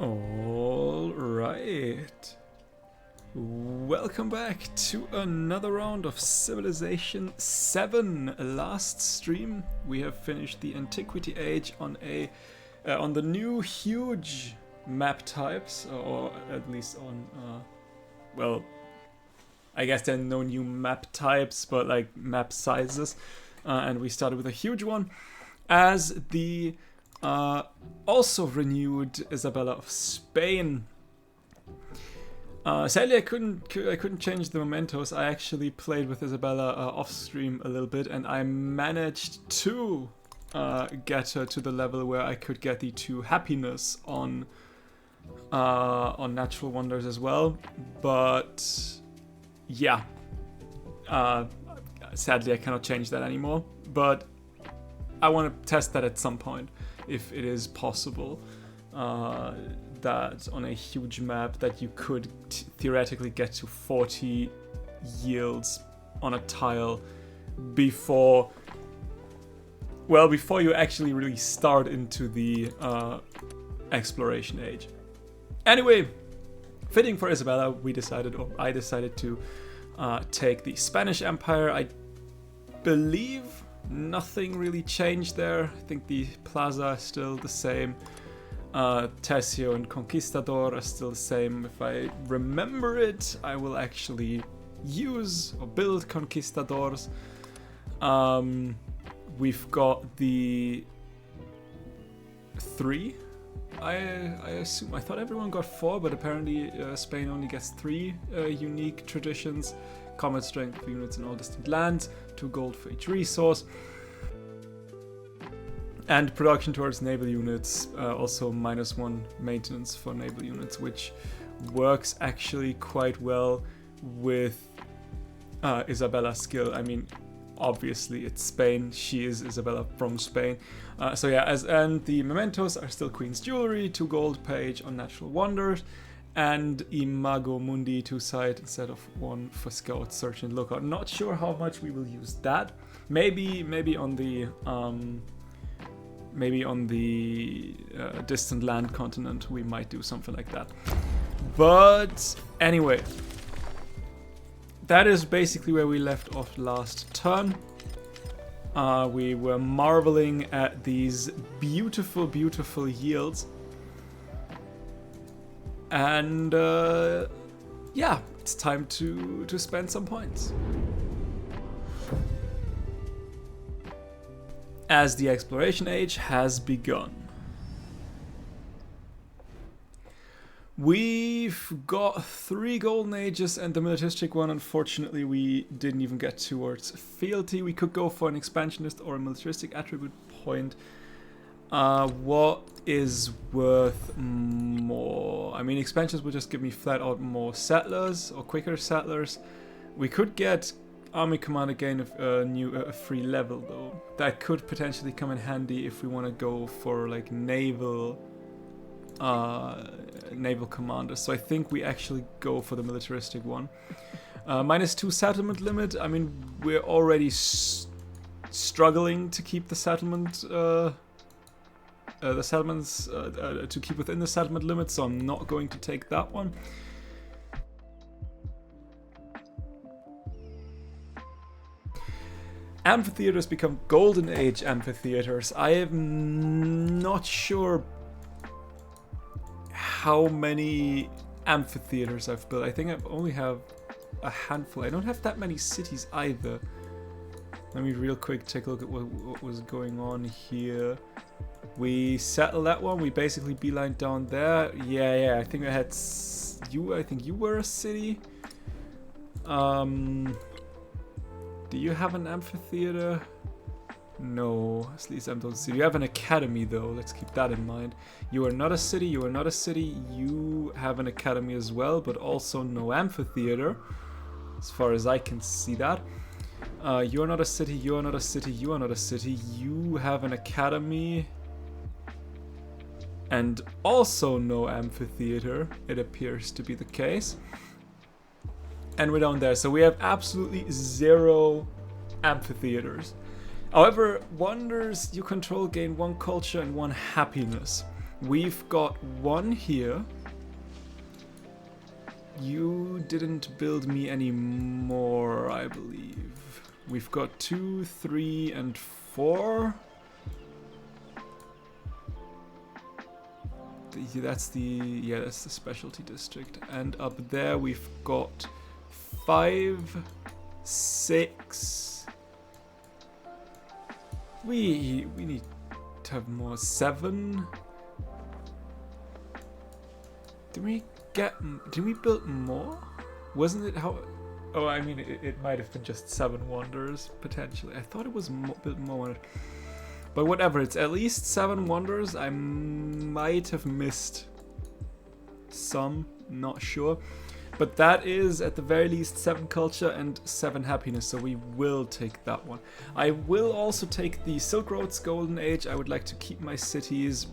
All right. Welcome back to another round of Civilization 7. Last stream, we have finished the Antiquity Age on the new huge map types, or at least on well, I guess there are no new map types, but like map sizes, and we started with a huge one as the also renewed Isabella of Spain. Sadly, I couldn't change the mementos. I actually played with Isabella off stream a little bit, and I managed to get her to the level where I could get the 2 happiness on natural wonders as well. But yeah, sadly I cannot change that anymore. But I want to test that at some point, if it is possible, that on a huge map that you could theoretically get to 40 yields on a tile before you actually really start into the exploration age. Anyway, fitting for Isabella, I decided to take the Spanish Empire. I believe nothing really changed there. I think the plaza is still the same. Tercio and Conquistador are still the same. If I remember it, I will actually use or build Conquistadors. We've got the 3. I assume, I thought everyone got 4, but apparently Spain only gets 3 unique traditions. Combat strength for units in all distant lands, 2 gold for each resource. And production towards naval units, also -1 maintenance for naval units, which works actually quite well with Isabella's skill. I mean, obviously it's Spain, she is Isabella from Spain. So yeah, and the mementos are still Queen's Jewelry, 2 gold page on Natural Wonders, and Imago Mundi 2-side instead of 1 for Scout, Search and Lookout. Not sure how much we will use that. Maybe on the distant land continent we might do something like that. But anyway, that is basically where we left off last turn. We were marveling at these beautiful, beautiful yields. And yeah, it's time to spend some points. As the exploration age has begun. We've got 3 golden ages and the militaristic one. Unfortunately, we didn't even get towards fealty. We could go for an expansionist or a militaristic attribute point. What is worth more? I mean, expansions would just give me flat out more settlers or quicker settlers. We could get Army Command again, a free level though. That could potentially come in handy if we want to go for like naval commanders. So I think we actually go for the militaristic one. -2 settlement limit. I mean, we're already struggling to keep the settlements to keep within the settlement limit. So I'm not going to take that one. Amphitheaters become Golden Age amphitheaters. I am not sure how many amphitheaters I've built. I think I only have a handful. I don't have that many cities either. Let me real quick take a look at what was going on here. We settled that one. We basically beelined down there. Yeah. I think I had you. I think you were a city. Do you have an amphitheater? No, at least I don't see. You have an academy though, let's keep that in mind. You are not a city, you are not a city. You have an academy as well, but also no amphitheater, as far as I can see that. You are not a city, you are not a city, you are not a city. You have an academy. And also no amphitheater, it appears to be the case. And we're down there, so we have absolutely 0 amphitheaters. However, wonders you control gain 1 culture and 1 happiness. We've got one here. You didn't build me any more, I believe. We've got 2, 3, and 4. That's the specialty district. And up there we've got 5, 6. We need to have more. 7. Did we build more? Wasn't it how? Oh, I mean, it might have been just 7 wonders potentially. I thought it was built more. But whatever, it's at least 7 wonders. I might have missed some, not sure. But that is at the very least 7 culture and 7 happiness, so we will take that one. I will also take the Silk Road's Golden Age. I would like to keep my cities.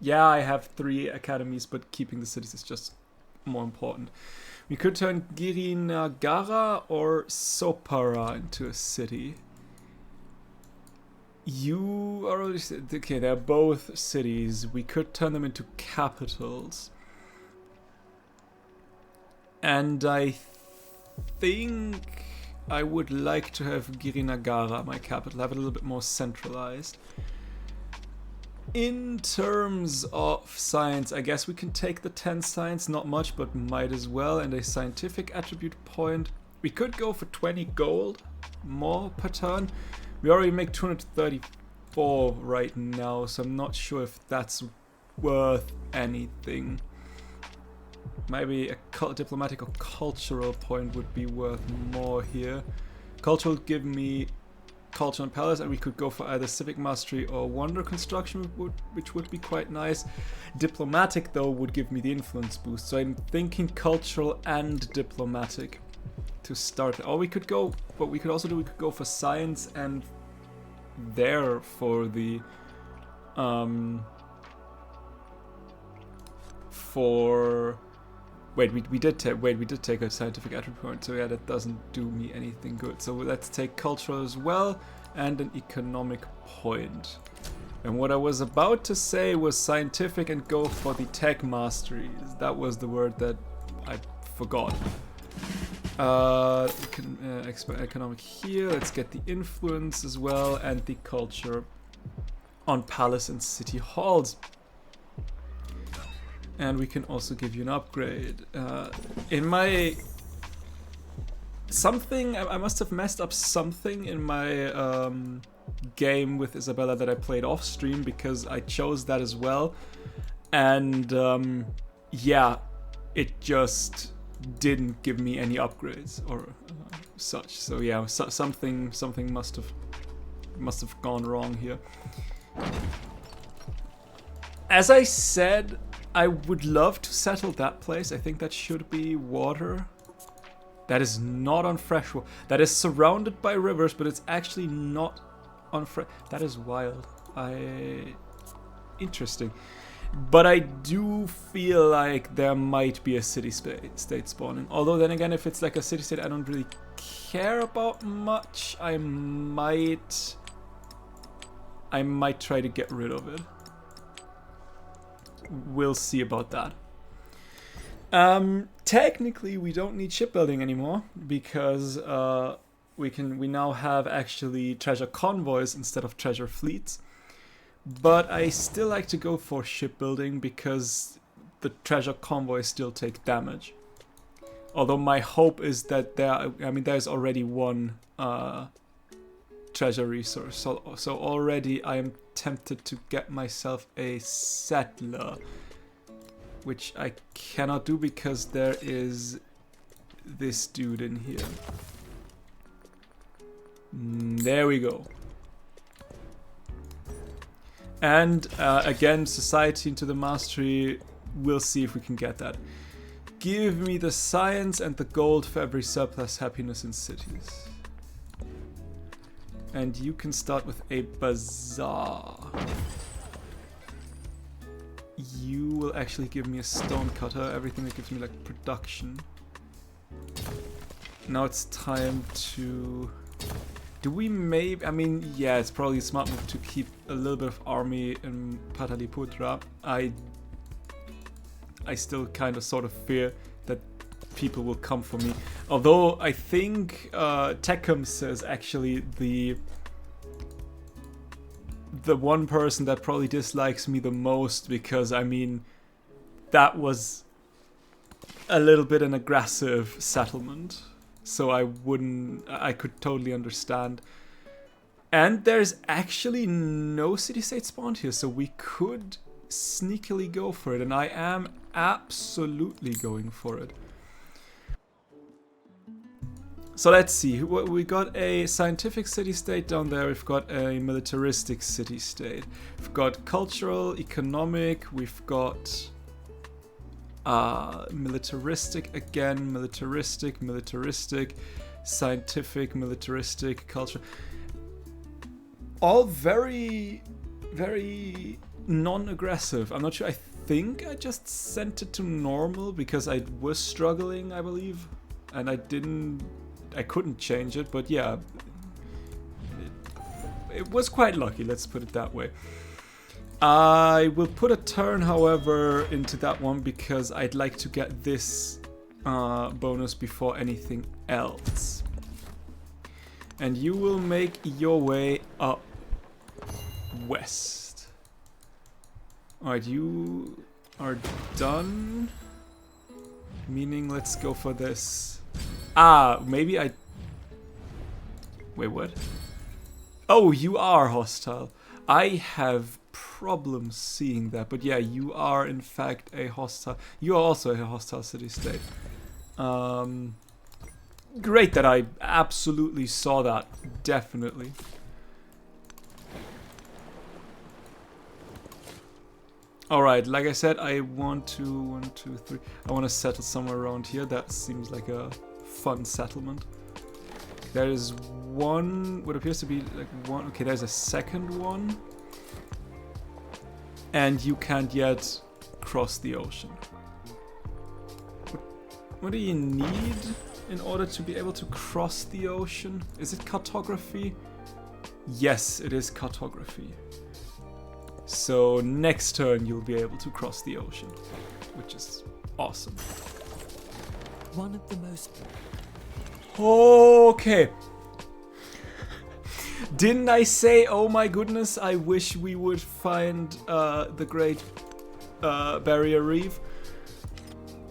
Yeah, I have 3 academies, but keeping the cities is just more important. We could turn Girinagara or Sopara into a city. You are already... Okay, they're both cities. We could turn them into capitals. And I think I would like to have Girinagara, my capital, have it a little bit more centralized. In terms of science, I guess we can take the 10 science, not much, but might as well, and a scientific attribute point. We could go for 20 gold, more per turn. We already make 234 right now, so I'm not sure if that's worth anything. Maybe a diplomatic or cultural point would be worth more here. Cultural would give me culture and palace, and we could go for either civic mastery or wonder construction, which would be quite nice. Diplomatic though would give me the influence boost, so I'm thinking cultural and diplomatic to start. Or we could go, what we could also do, we could go for science and there for the we did take a scientific attribute point, so yeah, that doesn't do me anything good. So let's take cultural as well and an economic point. And what I was about to say was scientific and go for the tech masteries. That was the word that I forgot. Economic here. Let's get the influence as well and the culture on palace and city halls. And we can also give you an upgrade. In my... I must have messed up something in my game with Isabella that I played off stream, because I chose that as well. And yeah, it just didn't give me any upgrades or such. So yeah, something must have gone wrong here. As I said, I would love to settle that place. I think that should be water. That is not on fresh water. That is surrounded by rivers, but it's actually not on fresh. That is wild. Interesting. But I do feel like there might be a city-state spawning. Although then again, if it's like a city-state I don't really care about much, I might try to get rid of it. We'll see about that. Technically, we don't need shipbuilding anymore because we now have actually treasure convoys instead of treasure fleets. But I still like to go for shipbuilding because the treasure convoys still take damage. Although my hope is that there's already one treasure resource. So already I am tempted to get myself a settler, which I cannot do because there is this dude in here. There we go. And again, society into the mastery. We'll see if we can get that. Give me the science and the gold for every surplus happiness in cities. And you can start with a bazaar. You will actually give me a stone cutter, everything that gives me like production. Now it's time to Do we maybe... I mean, yeah, it's probably a smart move to keep a little bit of army in Pataliputra. I still kind of sort of fear that people will come for me. Although I think Tekums is actually the one person that probably dislikes me the most, because I mean, that was a little bit an aggressive settlement. So I could totally understand. And there's actually no city-state spawned here, so we could sneakily go for it, and I am absolutely going for it. So let's see, we got a scientific city-state down there, we've got a militaristic city-state, we've got cultural, economic, we've got militaristic again, militaristic, scientific, militaristic, culture. All very, very non-aggressive. I'm not sure, I think I just sent it to normal because I was struggling, I believe, and I couldn't change it, but yeah, it was quite lucky, let's put it that way. I will put a turn, however, into that one because I'd like to get this bonus before anything else. And you will make your way up west. Alright, you are done. Meaning, let's go for this. Maybe I... Wait, what? Oh, you are hostile. I have problems seeing that, but yeah, you are in fact a hostile. You are also a hostile city-state. Great that I absolutely saw that. Definitely. Alright, like I said, I want to... I want to settle somewhere around here. That seems like a fun settlement. There is one... What appears to be like one... Okay, there's a second one. And you can't yet cross the ocean. What do you need in order to be able to cross the ocean? Is it cartography? Yes, it is cartography. So next turn you'll be able to cross the ocean, which is awesome. One of the most... Okay. Didn't I say, oh my goodness, I wish we would find the Great Barrier Reef?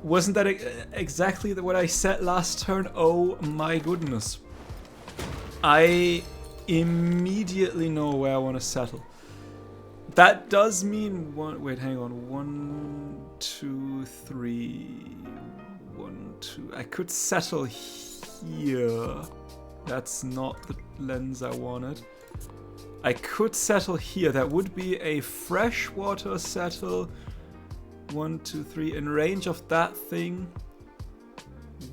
Wasn't that exactly what I said last turn? Oh my goodness. I immediately know where I want to settle. That does mean one... Wait, hang on. 1, 2, 3... 1, 2... I could settle here. That's not the lens I wanted. I could settle here. That would be a freshwater settle. 1, 2, 3. In range of that thing.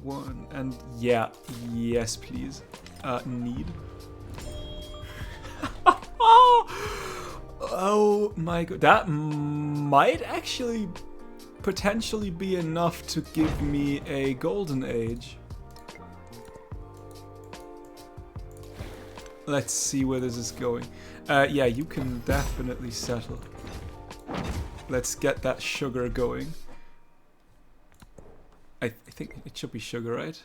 1. And yeah. Yes, please. Need. Oh my god. That might actually potentially be enough to give me a golden age. Let's see where this is going. Yeah, you can definitely settle. Let's get that sugar going. I think it should be sugar, right?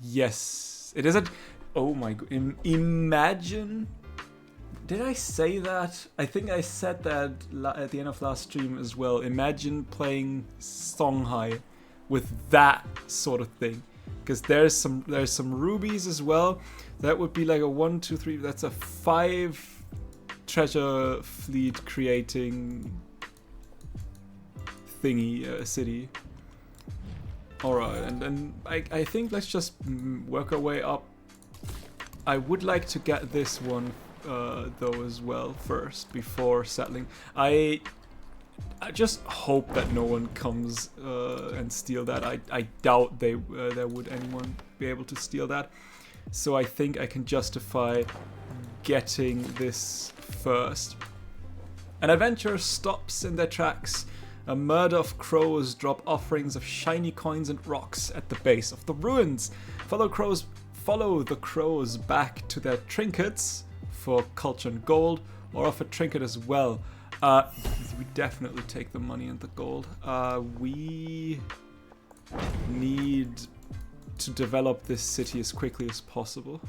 Yes. It isn't. Oh my god. Imagine. Did I say that? I think I said that at the end of last stream as well. Imagine playing Songhai with that sort of thing. Because there's some rubies as well. That would be like a 1, 2, 3. That's a 5 treasure fleet creating thingy city. Alright, and then I think let's just work our way up. I would like to get this one though as well first before settling. I just hope that no one comes and steal that. I doubt there would anyone be able to steal that. So I think I can justify getting this first. An adventurer stops in their tracks. A murder of crows drop offerings of shiny coins and rocks at the base of the ruins. Fellow crows follow the crows back to their trinkets for culture and gold, or offer trinket as well. We definitely take the money and the gold. We need to develop this city as quickly as possible.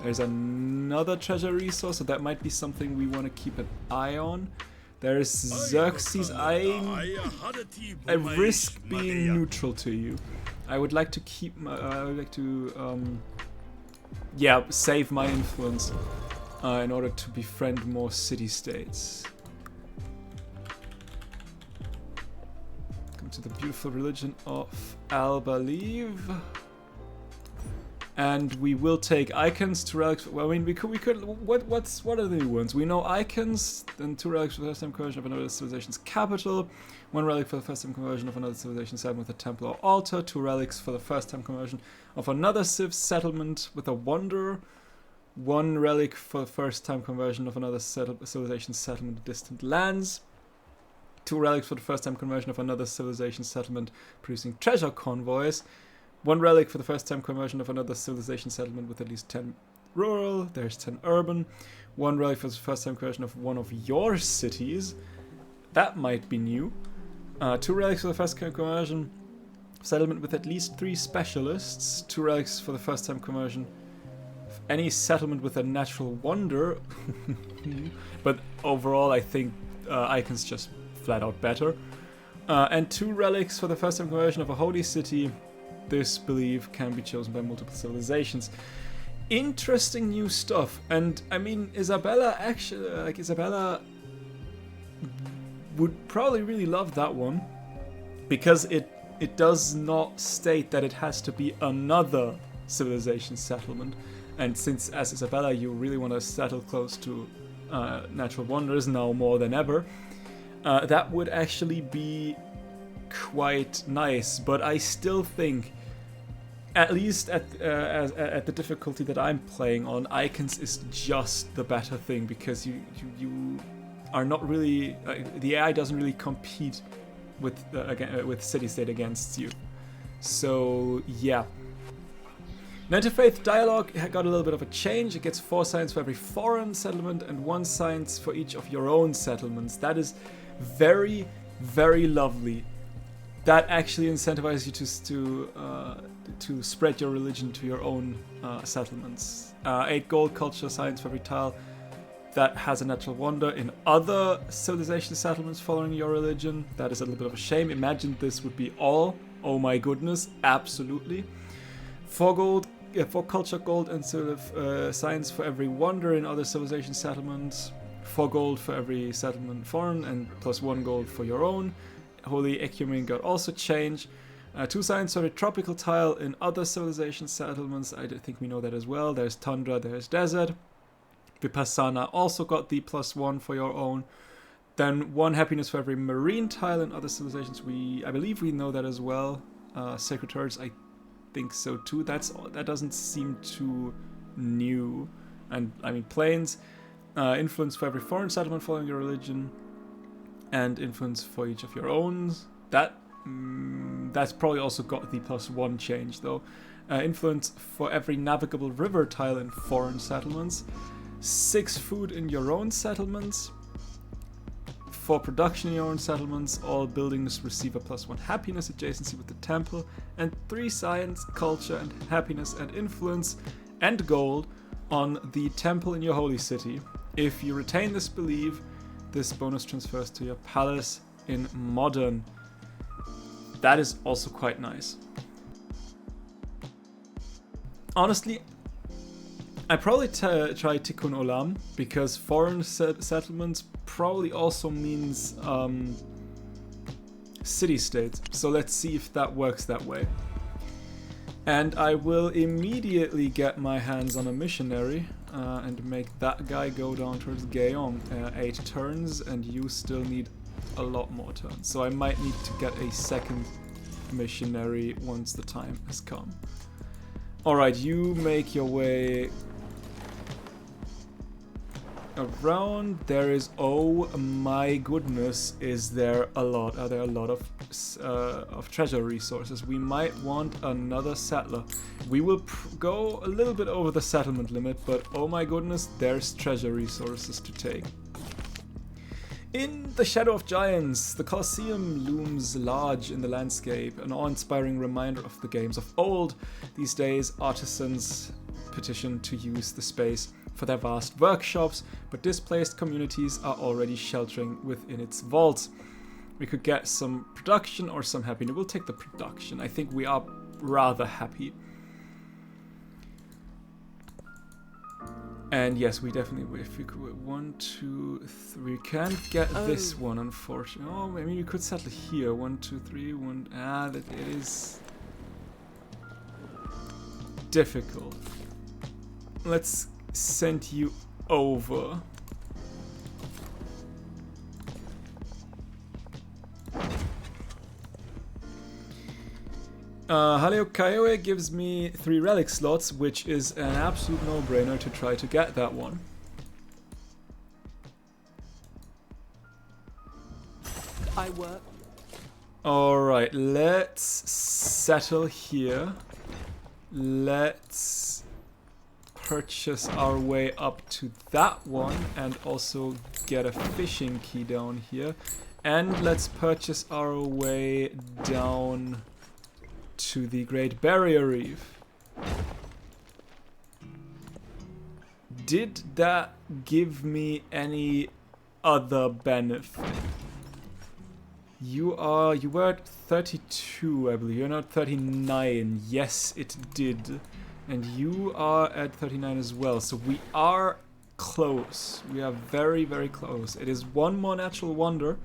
There's another treasure resource, so that might be something we want to keep an eye on. There is Xerxes. I risk being neutral to you. I would like to keep my, I would like to yeah, save my influence in order to befriend more city-states. Come to the beautiful religion of Al-Baliv. And we will take icons, 2 relics. Well, I mean, we could. What are the new ones? We know icons, then 2 relics for the first time conversion of another civilization's capital, 1 relic for the first time conversion of another civilization settlement with a temple or altar, 2 relics for the first time conversion of another civ settlement with a wonder, 1 relic for the first time conversion of another civilization settlement in distant lands, 2 relics for the first time conversion of another civilization settlement producing treasure convoys. 1 relic for the first time conversion of another civilization settlement with at least 10 rural, there's 10 urban. 1 relic for the first time conversion of one of your cities. That might be new. 2 relics for the first time conversion settlement with at least 3 specialists. 2 relics for the first time conversion of any settlement with a natural wonder. But overall I think icons just flat out better. And 2 relics for the first time conversion of a holy city. This belief can be chosen by multiple civilizations. Interesting new stuff, and I mean, Isabella actually, Isabella would probably really love that one, because it does not state that it has to be another civilization settlement, and since as Isabella you really want to settle close to natural wonders now more than ever, that would actually be quite nice. But I still think, at least at the difficulty that I'm playing on, icons is just the better thing, because you are not really the AI doesn't really compete with city-state against you. So yeah. Interfaith dialogue got a little bit of a change. It gets 4 signs for every foreign settlement and 1 signs for each of your own settlements. That is very, very lovely. That actually incentivizes you to spread your religion to your own settlements. 8 gold culture signs for every tile that has a natural wonder in other civilization settlements following your religion. That is a little bit of a shame. Imagine this would be all. Oh my goodness, absolutely. 4 gold, 4 culture gold and sort of signs for every wonder in other civilization settlements. 4 gold for every settlement foreign and plus 1 gold for your own. Holy Ecumen got also changed. 2 signs for a tropical tile in other civilization settlements. I think we know that as well. There's tundra, there's desert. Vipassana also got the +1 for your own. Then 1 happiness for every marine tile in other civilizations. I believe we know that as well. Sacred Herds, I think so too. That doesn't seem too new. And I mean plains. Influence for every foreign settlement following your religion. And influence for each of your own. That's probably also got the +1 change though. Influence for every navigable river tile in foreign settlements. 6 food in your own settlements. For production in your own settlements, all buildings receive a +1 happiness adjacency with the temple. And 3 science, culture, and happiness and influence and gold on the temple in your holy city. If you retain this belief, this bonus transfers to your palace in modern. That is also quite nice. Honestly, I probably try Tikkun Olam, because foreign settlements probably also means city-states. So let's see if that works that way. And I will immediately get my hands on a missionary and make that guy go down towards Gaon. 8 turns, and you still need a lot more turns. So I might need to get a second missionary once the time has come. Alright, you make your way around. There is, oh my goodness, is there a lot? Are there a lot of of treasure resources. We might want another settler. We will go a little bit over the settlement limit, but oh my goodness, there's treasure resources to take. In the Shadow of Giants, the Colosseum looms large in the landscape, an awe-inspiring reminder of the games of old. These days, artisans petition to use the space for their vast workshops, but displaced communities are already sheltering within its vaults. We could get some production or some happiness. We'll take the production. I think we are rather happy. And yes, we definitely, if we could, 1, 2, 3, we can't get this one, unfortunately. Oh, I mean, we could settle here. 1, 2, 3, 1, that is difficult. Let's send you over. Haleo Kaiwe gives me 3 relic slots, which is an absolute no-brainer to try to get that one. I work. Alright, let's settle here. Let's purchase our way up to that one and also get a fishing key down here. And let's purchase our way down to the Great Barrier Reef. Did that give me any other benefit? You were at 32, I believe. You're not 39. Yes, it did. And you are at 39 as well. So we are close. We are very, very close. It is one more natural wonder,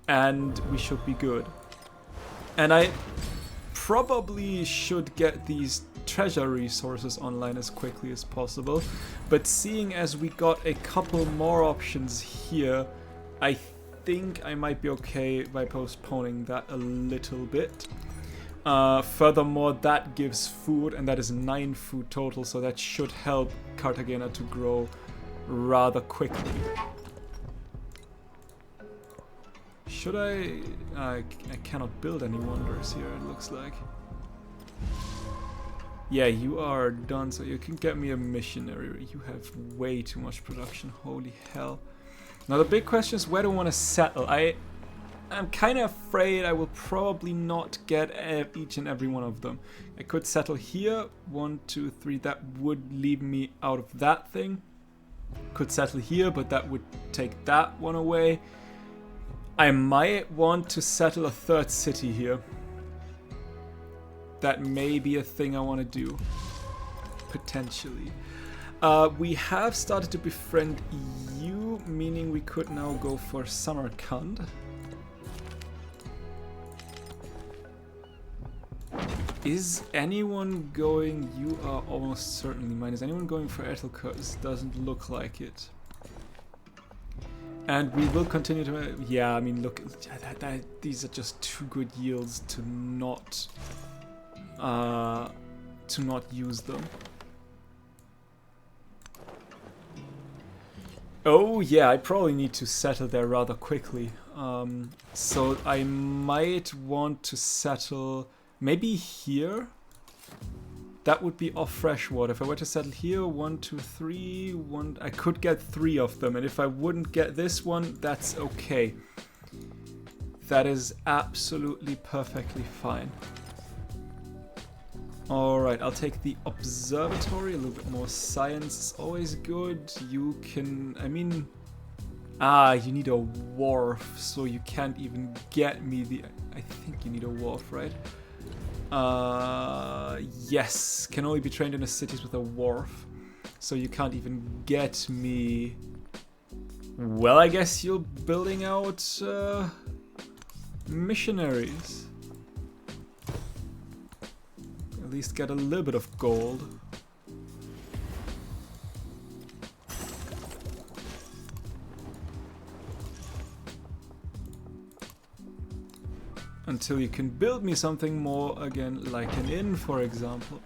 and we should be good. And I probably should get these treasure resources online as quickly as possible, but seeing as we got a couple more options here, I think I might be okay by postponing that a little bit. Furthermore, that gives food, and that is 9 food total, so that should help Cartagena to grow rather quickly. Should I cannot build any wonders here, it looks like. Yeah, you are done, so you can get me a missionary. You have way too much production, holy hell. Now the big question is, where do I want to settle? I'm kind of afraid I will probably not get each and every one of them. I could settle here, 1, 2, 3, that would leave me out of that thing. Could settle here, but that would take that one away. I might want to settle a 3rd city here. That may be a thing I want to do. Potentially. We have started to befriend EU, meaning we could now go for Samarkand. Is anyone going? You are almost certainly mine. Is anyone going for Etelkurs? Doesn't look like it. And we will continue to... Yeah, I mean, look, these are just too good yields to not use them. Oh yeah, I probably need to settle there rather quickly. So I might want to settle maybe here. That would be off freshwater. If I were to settle here, 1, 2, 3, 1, I could get 3 of them. And if I wouldn't get this one, that's okay. That is absolutely perfectly fine. Alright, I'll take the observatory. A little bit more science is always good. You can, I mean... you need a wharf, so you can't even get me the... I think you need a wharf, right? Yes, can only be trained in the cities with a wharf, so you can't even get me. Well, I guess you're building out missionaries. At least get a little bit of gold. Until you can build me something more, again, like an inn, for example.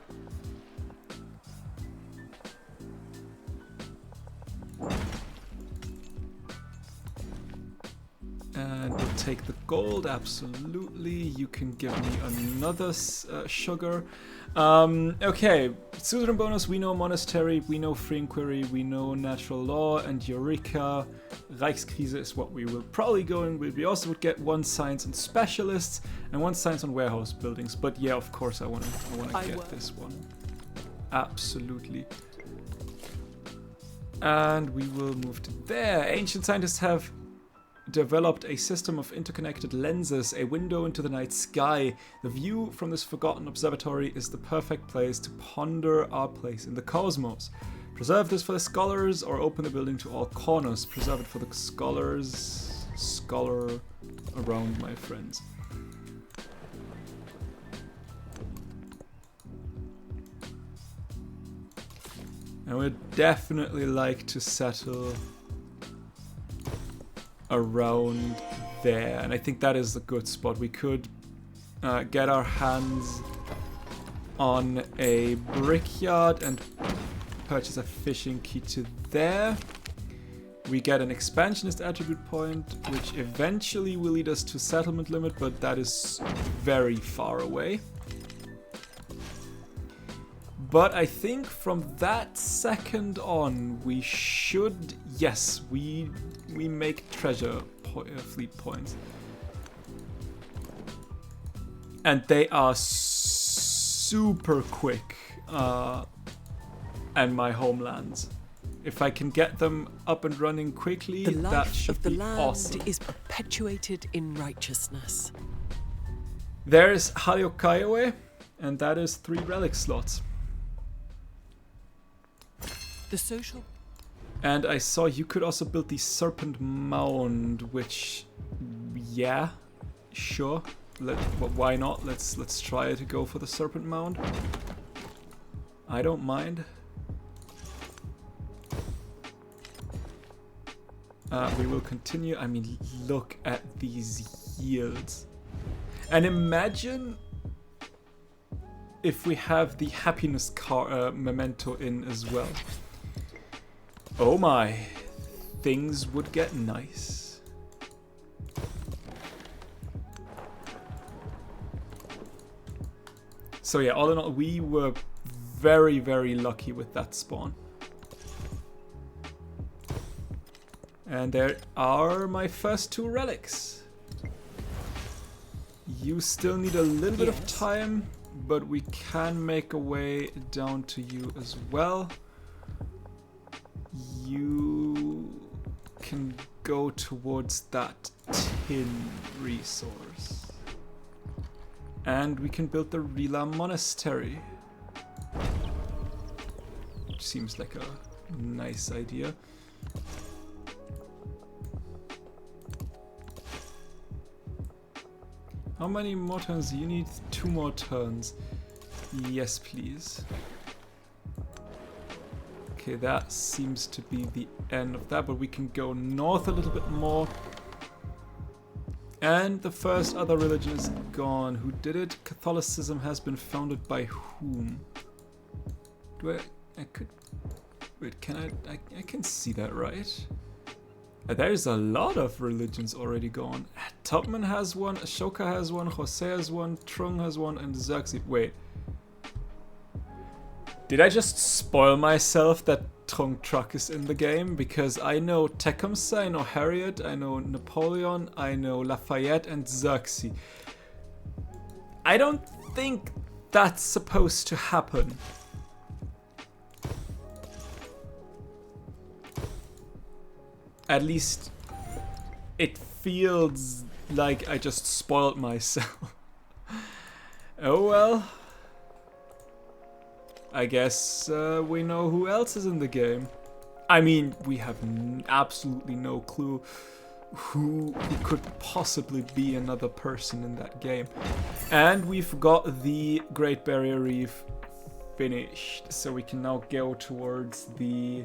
And we'll take the gold, absolutely. You can give me another sugar. Okay, suzerain bonus, we know monastery, we know free inquiry, we know natural law, and Eureka. Reichskrise is what we will probably go in with. We also would get 1 science on specialists and 1 science on warehouse buildings. But yeah, of course I wanna get this one. Absolutely. And we will move to there. Ancient scientists have developed a system of interconnected lenses, a window into the night sky. The view from this forgotten observatory is the perfect place to ponder our place in the cosmos. Preserve this for the scholars or open the building to all corners. Preserve it for the scholars. Scholar around, my friends. And we'd definitely like to settle around there, and I think that is a good spot. We could get our hands on a brickyard and purchase a fishing key to there. We get an expansionist attribute point, which eventually will lead us to settlement limit, but that is very far away. But I think from that second on, we should, yes, we make treasure fleet points. And they are super quick, and my homelands. If I can get them up and running quickly, that should be awesome. The life of the land is perpetuated in righteousness. There's Haliokaioe, and that is 3 relic slots. The social. And I saw you could also build the Serpent Mound, which, yeah, sure. Why not? Let's try to go for the Serpent Mound. I don't mind. We will continue. I mean, look at these yields. And imagine if we have the happiness memento in as well. Oh my, things would get nice. So yeah, all in all, we were very, very lucky with that spawn. And there are my first 2 relics. You still need a little bit of time, but we can make a way down to you as well. You can go towards that tin resource. And we can build the Rila Monastery. Which seems like a nice idea. How many more turns? You need 2 more turns. Yes, please. Okay, that seems to be the end of that, but we can go north a little bit more. And the first other religion is gone. Who did it? Catholicism has been founded by whom? Do I could... Wait, can I can see that, right? There's a lot of religions already gone. Topman has one, Ashoka has one, Jose has one, Trung has one, and Xerxes. Wait. Did I just spoil myself that Trung Truck is in the game? Because I know Tecumseh, I know Harriet, I know Napoleon, I know Lafayette, and Xerxes. I don't think that's supposed to happen. At least it feels like I just spoiled myself. Oh well. I guess we know who else is in the game. I mean, we have absolutely no clue who could possibly be another person in that game. And we've got the Great Barrier Reef finished. So we can now go towards the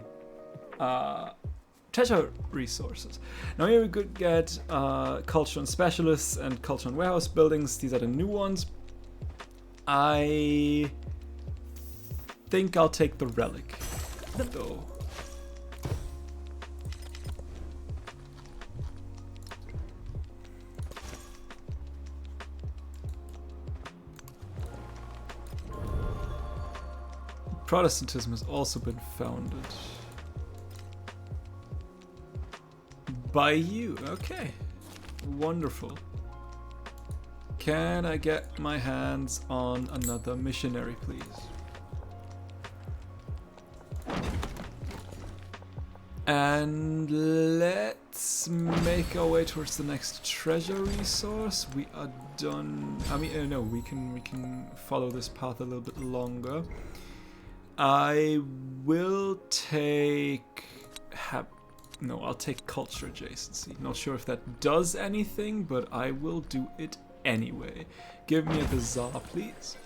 treasure resources. Now here we could get culture and specialists and culture and warehouse buildings. These are the new ones. I think I'll take the relic though. Protestantism has also been founded. By you, okay. Wonderful. Can I get my hands on another missionary, please? And let's make our way towards the next treasure resource. We are done. I mean, no, we can follow this path a little bit longer. I will take no, I'll take culture adjacency. Not sure if that does anything, but I will do it anyway. Give me a bazaar, please.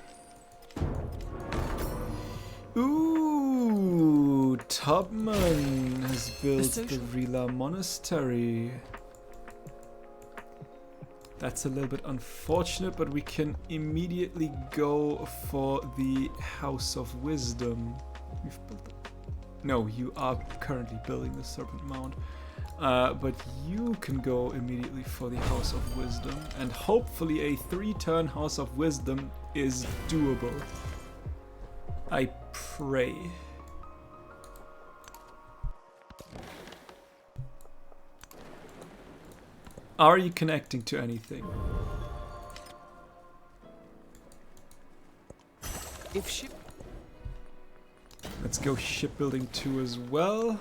Ooh, Tubman has built the Rila Monastery. That's a little bit unfortunate, but we can immediately go for the House of Wisdom. We've built the... No, you are currently building the Serpent Mound. But you can go immediately for the House of Wisdom. And hopefully a 3-turn House of Wisdom is doable. I pray. Are you connecting to anything? If ship... Let's go shipbuilding 2 as well.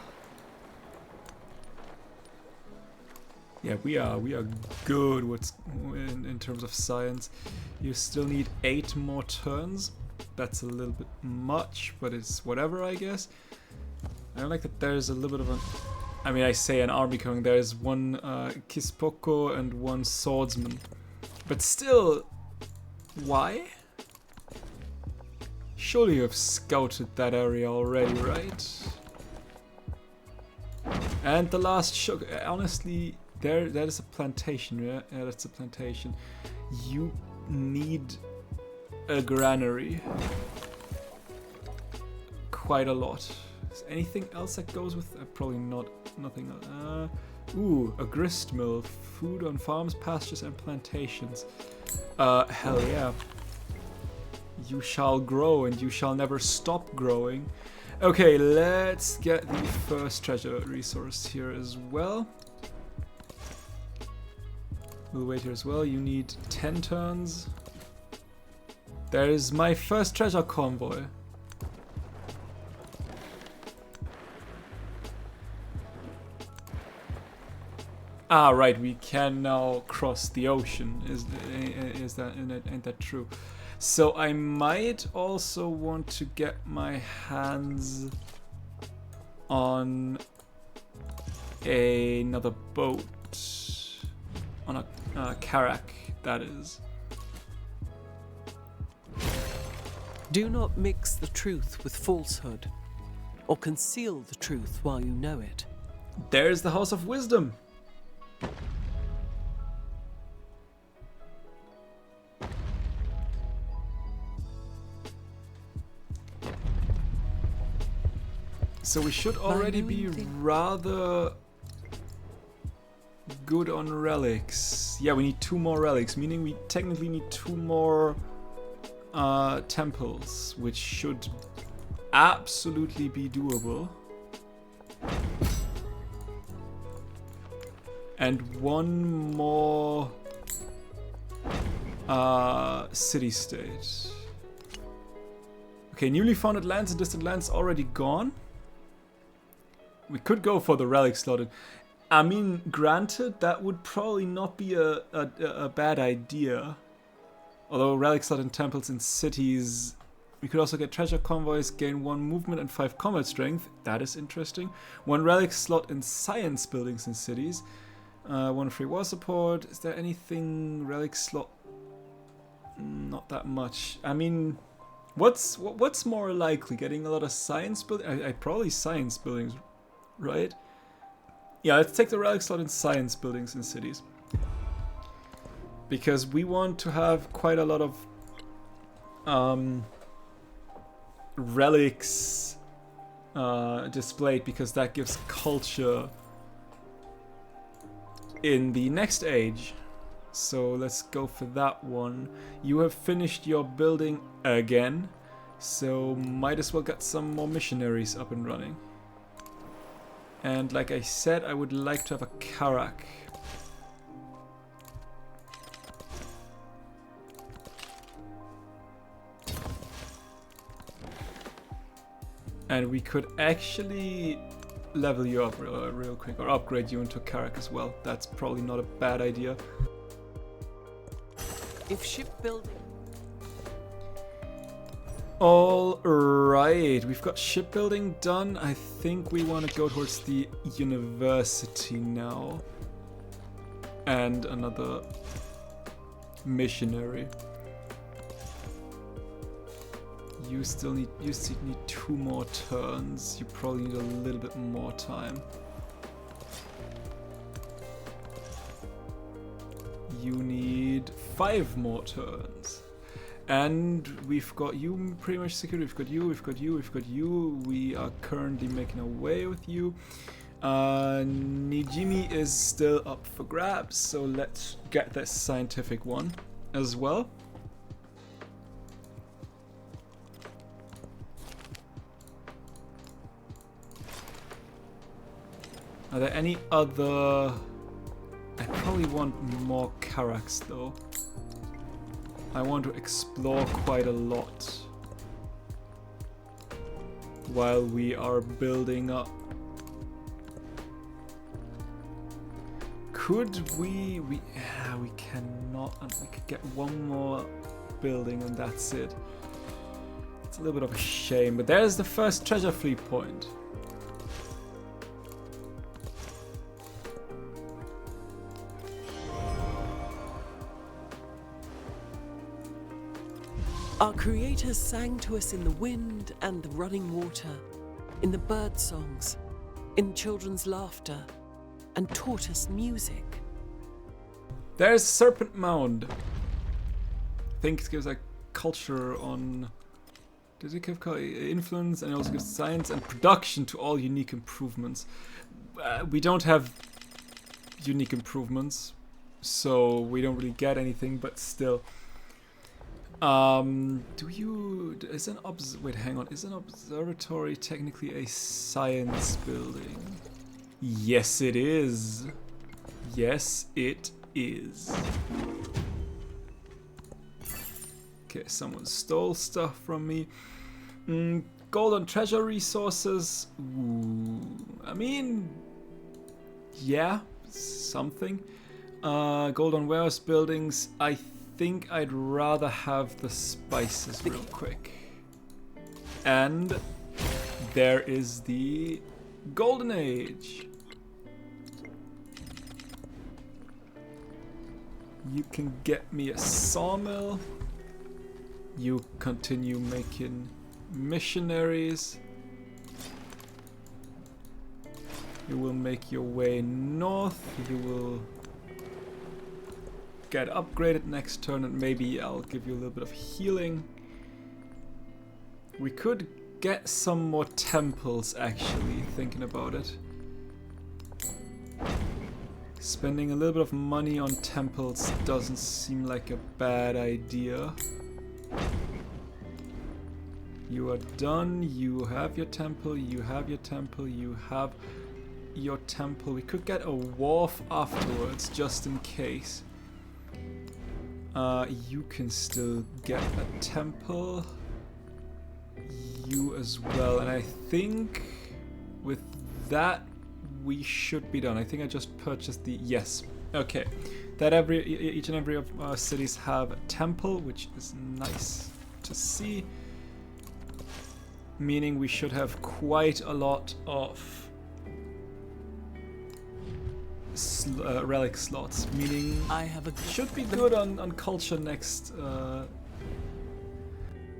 Yeah, we are good in terms of science. You still need 8 more turns. That's a little bit much, but it's whatever, I guess. I don't like that there's a little bit of an... I mean, I say an army coming. There's one Kispoko and one swordsman. But still, why? Surely you have scouted that area already, right? And the last sugar... Honestly, that is a plantation, yeah? Yeah, that's a plantation. You need a granary. Quite a lot. Is anything else that goes with... probably not. Nothing else. Ooh, a grist mill. Food on farms, pastures, and plantations. Hell yeah. You shall grow, and you shall never stop growing. Okay, let's get the first treasure resource here as well. We'll wait here as well. You need 10 turns. There's my first treasure convoy. Ah, right, we can now cross the ocean. Ain't that true? So I might also want to get my hands on another boat. On a carrack, that is. Do not mix the truth with falsehood, or conceal the truth while you know it. There's the House of Wisdom. So we should already be rather good on relics. Yeah, we need 2 more relics, meaning we technically need 2 more temples, which should absolutely be doable. And 1 more city-state. Okay, newly founded lands and distant lands already gone. We could go for the relic slotted. I mean, granted, that would probably not be a bad idea. Although relic slot in temples in cities... We could also get treasure convoys, gain 1 movement and 5 combat strength. That is interesting. 1 relic slot in science buildings in cities. 1 free war support. Is there anything relic slot? Not that much. I mean, what's more likely? Getting a lot of science buildings? I probably science buildings, right? Yeah, let's take the relic slot in science buildings in cities. Because we want to have quite a lot of relics displayed, because that gives culture in the next age. So let's go for that one. You have finished your building again. So might as well get some more missionaries up and running. And like I said, I would like to have a Karak. And we could actually level you up real quick, or upgrade you into Karak as well. That's probably not a bad idea. If shipbuilding... Alright, we've got shipbuilding done. I think we want to go towards the university now. And another missionary. You still need 2 more turns. You probably need a little bit more time. You need 5 more turns. And we've got you pretty much secured. We've got you. We are currently making our way with you. Nijimi is still up for grabs, so let's get this scientific one as well. Are there any other... I probably want more Karaks though. I want to explore quite a lot while we are building up. Could we cannot, and we could get one more building and that's it. It's a little bit of a shame, but there's the first treasure fleet point. Our creators sang to us in the wind and the running water, in the bird songs, in children's laughter, and taught us music. There's Serpent Mound. I think it gives like culture on... Does it give influence, and it also gives science and production to all unique improvements. We don't have unique improvements, so we don't really get anything, but still. Is an observatory technically a science building? Yes, it is. Yes, it is. Okay, someone stole stuff from me. Golden treasure resources. Ooh, I mean, yeah, something. Golden warehouse buildings. I think I'd rather have the spices real quick. And there is the Golden Age. You can get me a sawmill. You continue making missionaries. You will make your way north. You will get upgraded next turn, and maybe I'll give you a little bit of healing. We could get some more temples, actually, thinking about it. Spending a little bit of money on temples doesn't seem like a bad idea. You are done. You have your temple. You have your temple. You have your temple. We could get a wharf afterwards, just in case. You can still get a temple. You as well. And I think with that we should be done. I think I just purchased the... Yes. Okay. That each and every of our cities have a temple, which is nice to see. Meaning we should have quite a lot of relic slots, meaning I have a should be good on culture next.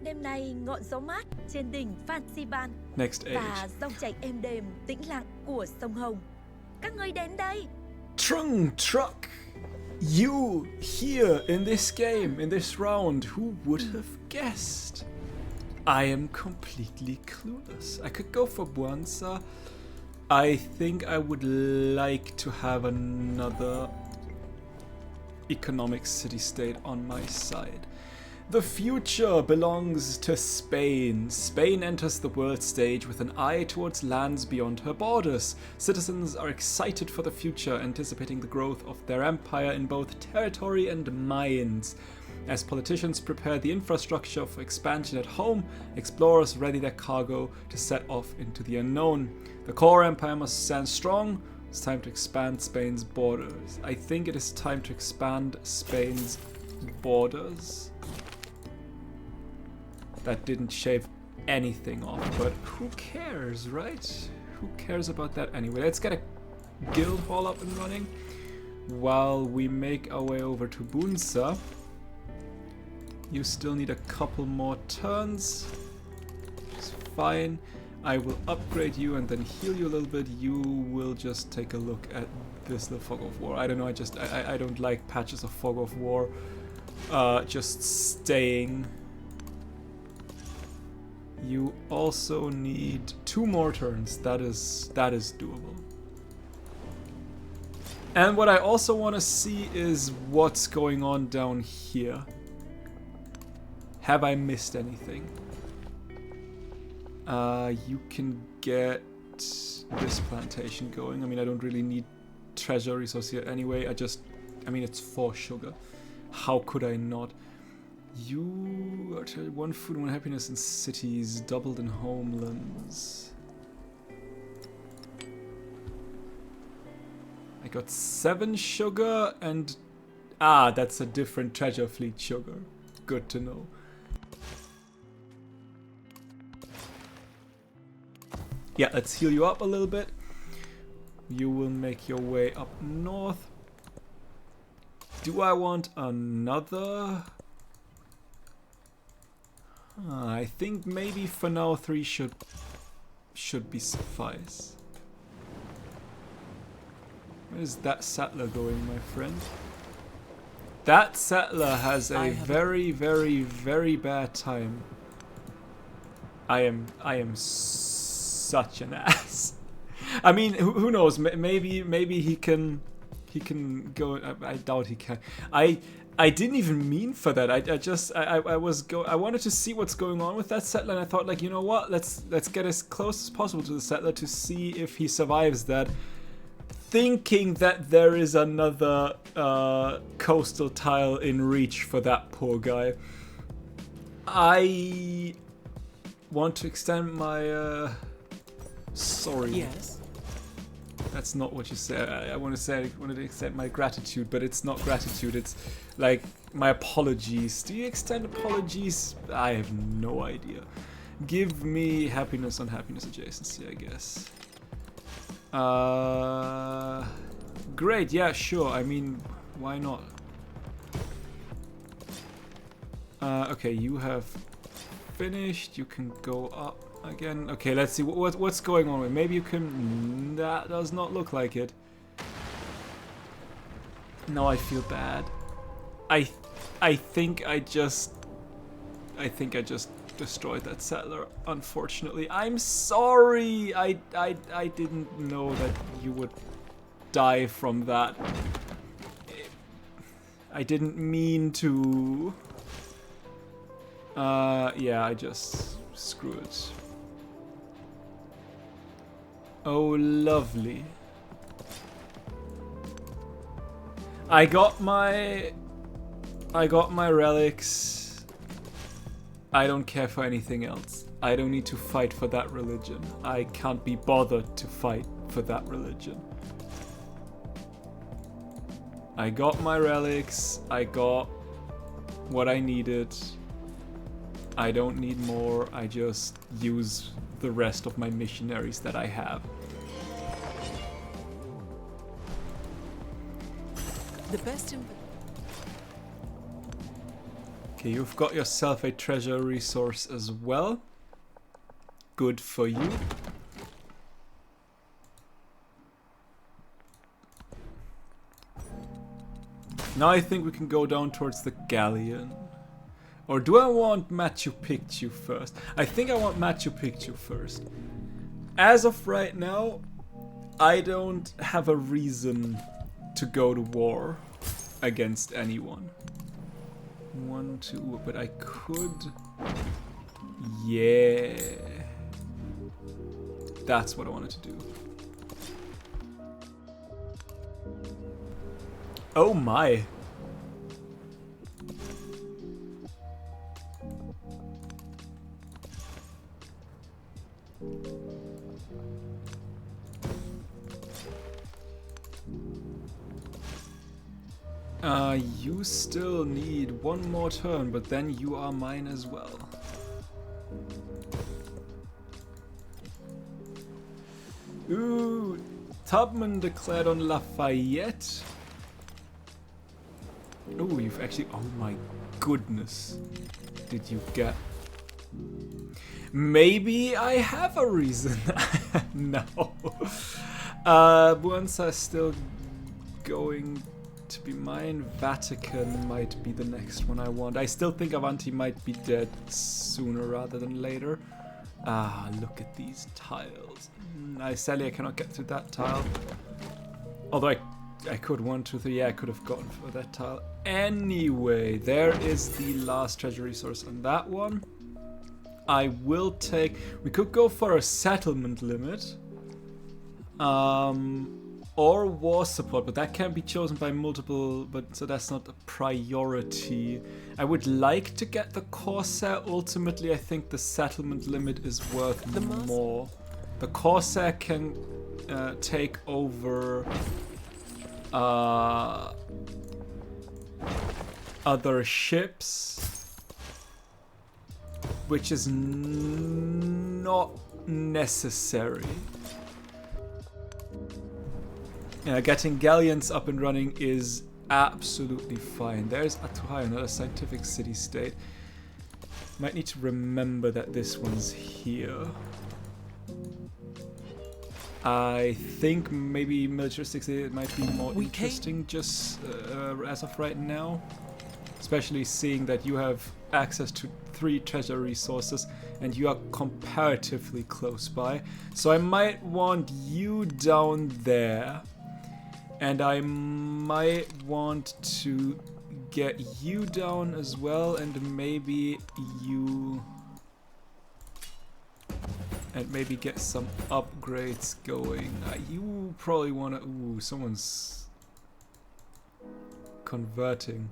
Đêm nay ngọn gió mát trên đỉnh Fansiban Next age. và dòng chảy êm đềm tĩnh lặng của sông Hồng. Các ngươi đến đây. Trung Truck, you here in this game, in this round, who would have guessed? I am completely clueless. I could go for Buanza. I think I would like to have another economic city-state on my side. The future belongs to Spain. Spain enters the world stage with an eye towards lands beyond her borders. Citizens are excited for the future, anticipating the growth of their empire in both territory and minds. As politicians prepare the infrastructure for expansion at home, explorers ready their cargo to set off into the unknown. The core empire must stand strong. It's time to expand Spain's borders. I think it is time to expand Spain's borders. That didn't shave anything off, but who cares, right? Who cares about that anyway? Let's get a guild hall up and running while we make our way over to Bunsa. You still need a couple more turns. It's fine. I will upgrade you and then heal you a little bit. You will just take a look at this little fog of war. I don't know, I don't like patches of fog of war just staying. You also need 2 more turns. That is doable. And what I also want to see is what's going on down here. Have I missed anything? You can get this plantation going. I mean, I don't really need treasure resource here anyway. I mean, it's 4 sugar. How could I not? You are 1 food, 1 happiness in cities, doubled in homelands. I got 7 sugar and... Ah, that's a different treasure fleet sugar. Good to know. Yeah, let's heal you up a little bit. You will make your way up north. Do I want another? I think maybe for now 3 should be suffice. Where is that settler going, my friend? That settler has a very, very, very bad time. I am such an ass. I mean, who knows? Maybe he can go. I doubt he can. I didn't even mean for that. I wanted to see what's going on with that settler, and I thought, like, you know what? Let's get as close as possible to the settler to see if he survives that. Thinking that there is another coastal tile in reach for that poor guy. I want to extend my sorry. Yes. That's not what you said. I wanted to extend my gratitude, but it's not gratitude. It's like my apologies. Do you extend apologies? I have no idea. Give me happiness on happiness adjacency, I guess. Great. Yeah, sure. I mean, why not? Okay, you have finished. You can go up again. Okay, let's see what's going on. Maybe you can. That does not look like it. No, I feel bad. I think I just destroyed that settler. Unfortunately, I'm sorry. I didn't know that you would die from that. I didn't mean to. Yeah, I just screw it. Oh, lovely. I got my relics. I don't care for anything else. I don't need to fight for that religion. I can't be bothered to fight for that religion. I got my relics. I got what I needed. I don't need more. I just use the rest of my missionaries that I have. The best Okay, you've got yourself a treasure resource as well. Good for you. Now I think we can go down towards the galleon. Or do I want Machu Picchu first? I think I want Machu Picchu first. As of right now, I don't have a reason to go to war against anyone. 1, 2, but I could... Yeah. That's what I wanted to do. Oh my. You still need one more turn, but then you are mine as well. Ooh, Tubman declared on Lafayette. Ooh, you've actually... Oh my goodness. Did you get... Maybe I have a reason. No. Buensa is still going to be mine. Vatican might be the next one I want. I still think Avanti might be dead sooner rather than later. Ah, look at these tiles. Sadly, I cannot get through that tile. Although I could, 1, 2, 3, yeah, I could have gotten for that tile. Anyway, there is the last treasure resource on that one. I will take... We could go for a settlement limit. Or war support, but that can be chosen by multiple, but so that's not a priority. I would like to get the Corsair. Ultimately, I think the settlement limit is worth more. The Corsair can take over other ships, which is not necessary. Getting galleons up and running is absolutely fine. There's Atuhai, another scientific city-state. Might need to remember that this one's here. I think maybe militaristically it might be more interesting just as of right now. Especially seeing that you have access to 3 treasure resources and you are comparatively close by. So I might want you down there. And I might want to get you down as well, and maybe you... And maybe get some upgrades going. You probably want to... Ooh, someone's converting.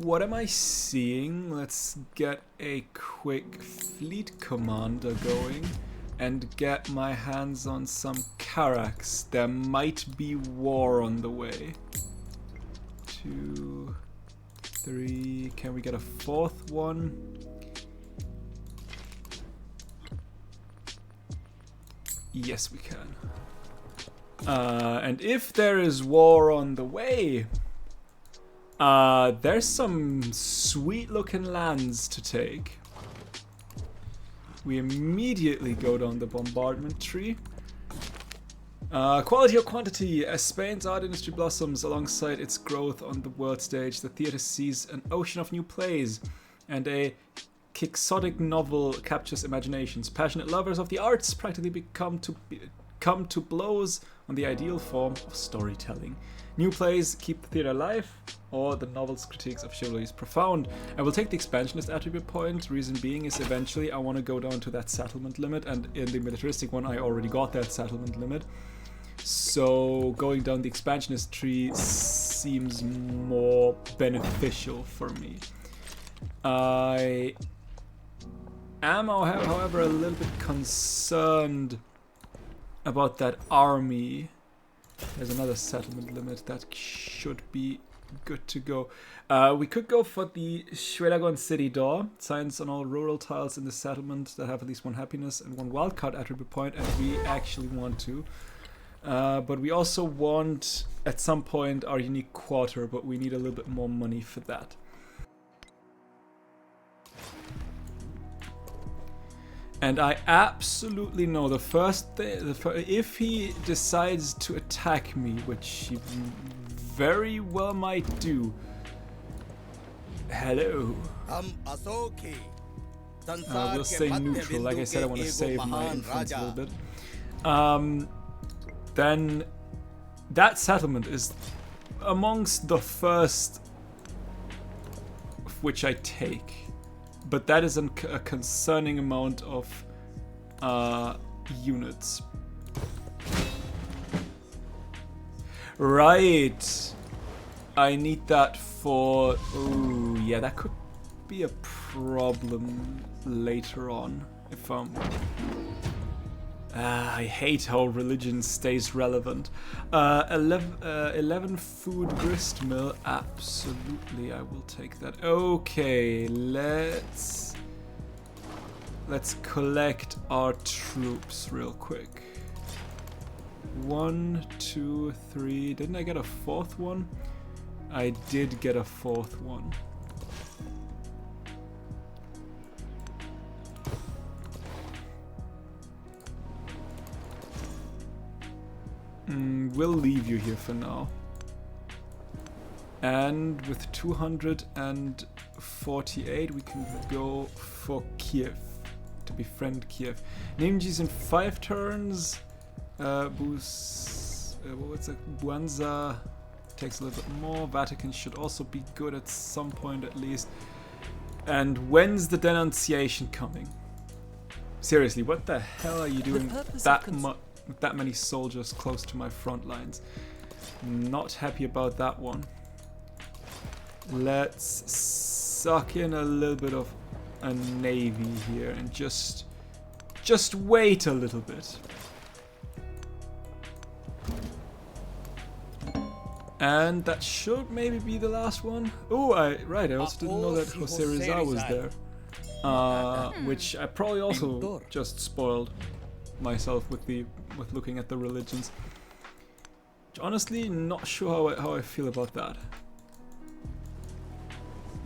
What am I seeing? Let's get a quick fleet commander going and get my hands on some Carracks. There might be war on the way. 2, 3. Can we get a 4th one? Yes, we can. And if there is war on the way, there's some sweet looking lands to take. We immediately go down the bombardment tree. Quality or quantity? As Spain's art industry blossoms alongside its growth on the world stage, the theatre sees an ocean of new plays, and a quixotic novel captures imaginations. Passionate lovers of the arts practically come to blows on the ideal form of storytelling. New plays keep the theatre alive, or the novel's critiques of chivalry is profound. I will take the expansionist attribute point. Reason being is eventually I want to go down to that settlement limit, and in the militaristic one I already got that settlement limit. So going down the expansionist tree seems more beneficial for me. I am, however, a little bit concerned about that army. There's another settlement limit that should be good to go. We could go for the Schwelagon City Door. Science on all rural tiles in the settlement that have at least 1 happiness and 1 wildcard attribute point, and we actually want to. But we also want, at some point, our unique quarter, but we need a little bit more money for that. And I absolutely know the first thing, if he decides to attack me, which he very well might do. Hello. We'll stay neutral. Like I said, I want to save my influence a little bit. Then that settlement is amongst the first of which I take, but that is a concerning amount of units. Right, I need that for. Oh yeah, that could be a problem later on if I'm. I hate how religion stays relevant. 11 food grist mill. Absolutely, I will take that. Okay, let's collect our troops real quick. 1, 2, 3. Didn't I get a fourth one? I did get a fourth one. We'll leave you here for now. And with 248 we can go for Kiev, to befriend Kiev. Namji's in 5 turns. What's that? Buanza takes a little bit more. Vatican should also be good at some point at least. And when's the denunciation coming? Seriously, what the hell are you doing with that many soldiers close to my front lines? Not happy about that one. Let's suck in a little bit of a navy here and just wait a little bit. And that should maybe be the last one. Oh, right, I also didn't know that Jose Rizal was there. Which I probably also just spoiled myself with looking at the religions. Honestly, not sure how I feel about that.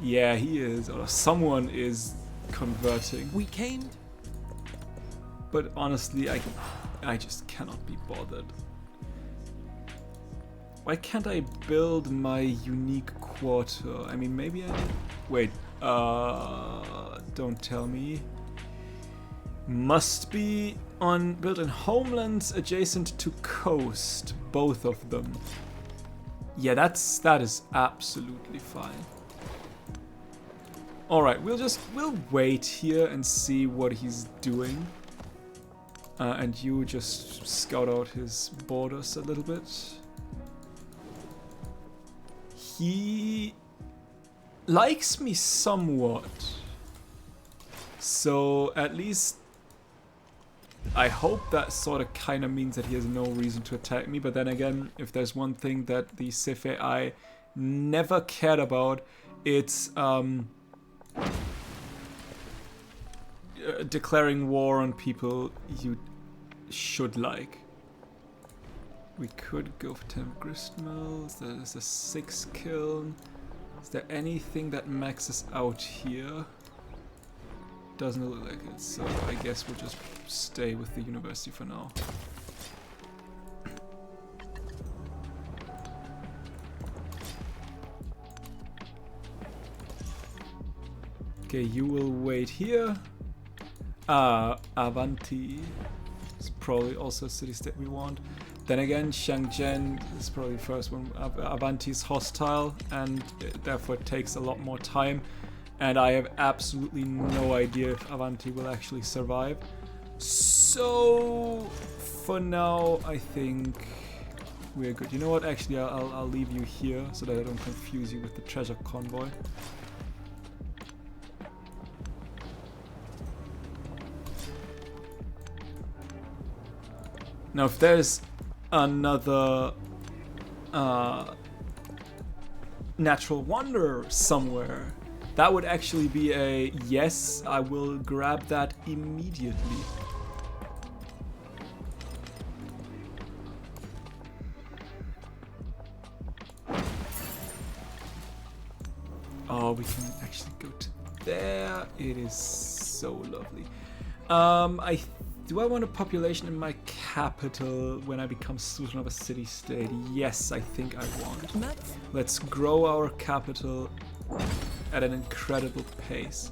Yeah, he is, or someone is converting. We came. But honestly, I just cannot be bothered. Why can't I build my unique quarter? I mean, maybe I... Wait, don't tell me. Must be built in homelands adjacent to coast, both of them. Yeah, that is absolutely fine. All right, we'll wait here and see what he's doing, and you just scout out his borders a little bit. He likes me somewhat, so at least I hope that sort of kind of means that he has no reason to attack me. But then again, if there's one thing that the Sith AI never cared about, it's declaring war on people you should like. We could go for 10 grist mills. There's a 6 kiln. Is there anything that maxes out here? Doesn't look like it, so I guess we'll just stay with the university for now. Okay, you will wait here. Avanti is probably also a city-state we want. Then again, Shenzhen is probably the first one. Avanti is hostile, and therefore it takes a lot more time. And I have absolutely no idea if Avanti will actually survive. So, for now, I think we're good. You know what? Actually, I'll leave you here so that I don't confuse you with the treasure convoy. Now, if there's another natural wonder somewhere, that would actually be a yes, I will grab that immediately. Oh, we can actually go to there. It is so lovely. Do I want a population in my capital when I become student of a city-state? Yes, I think I want. Let's grow our capital at an incredible pace.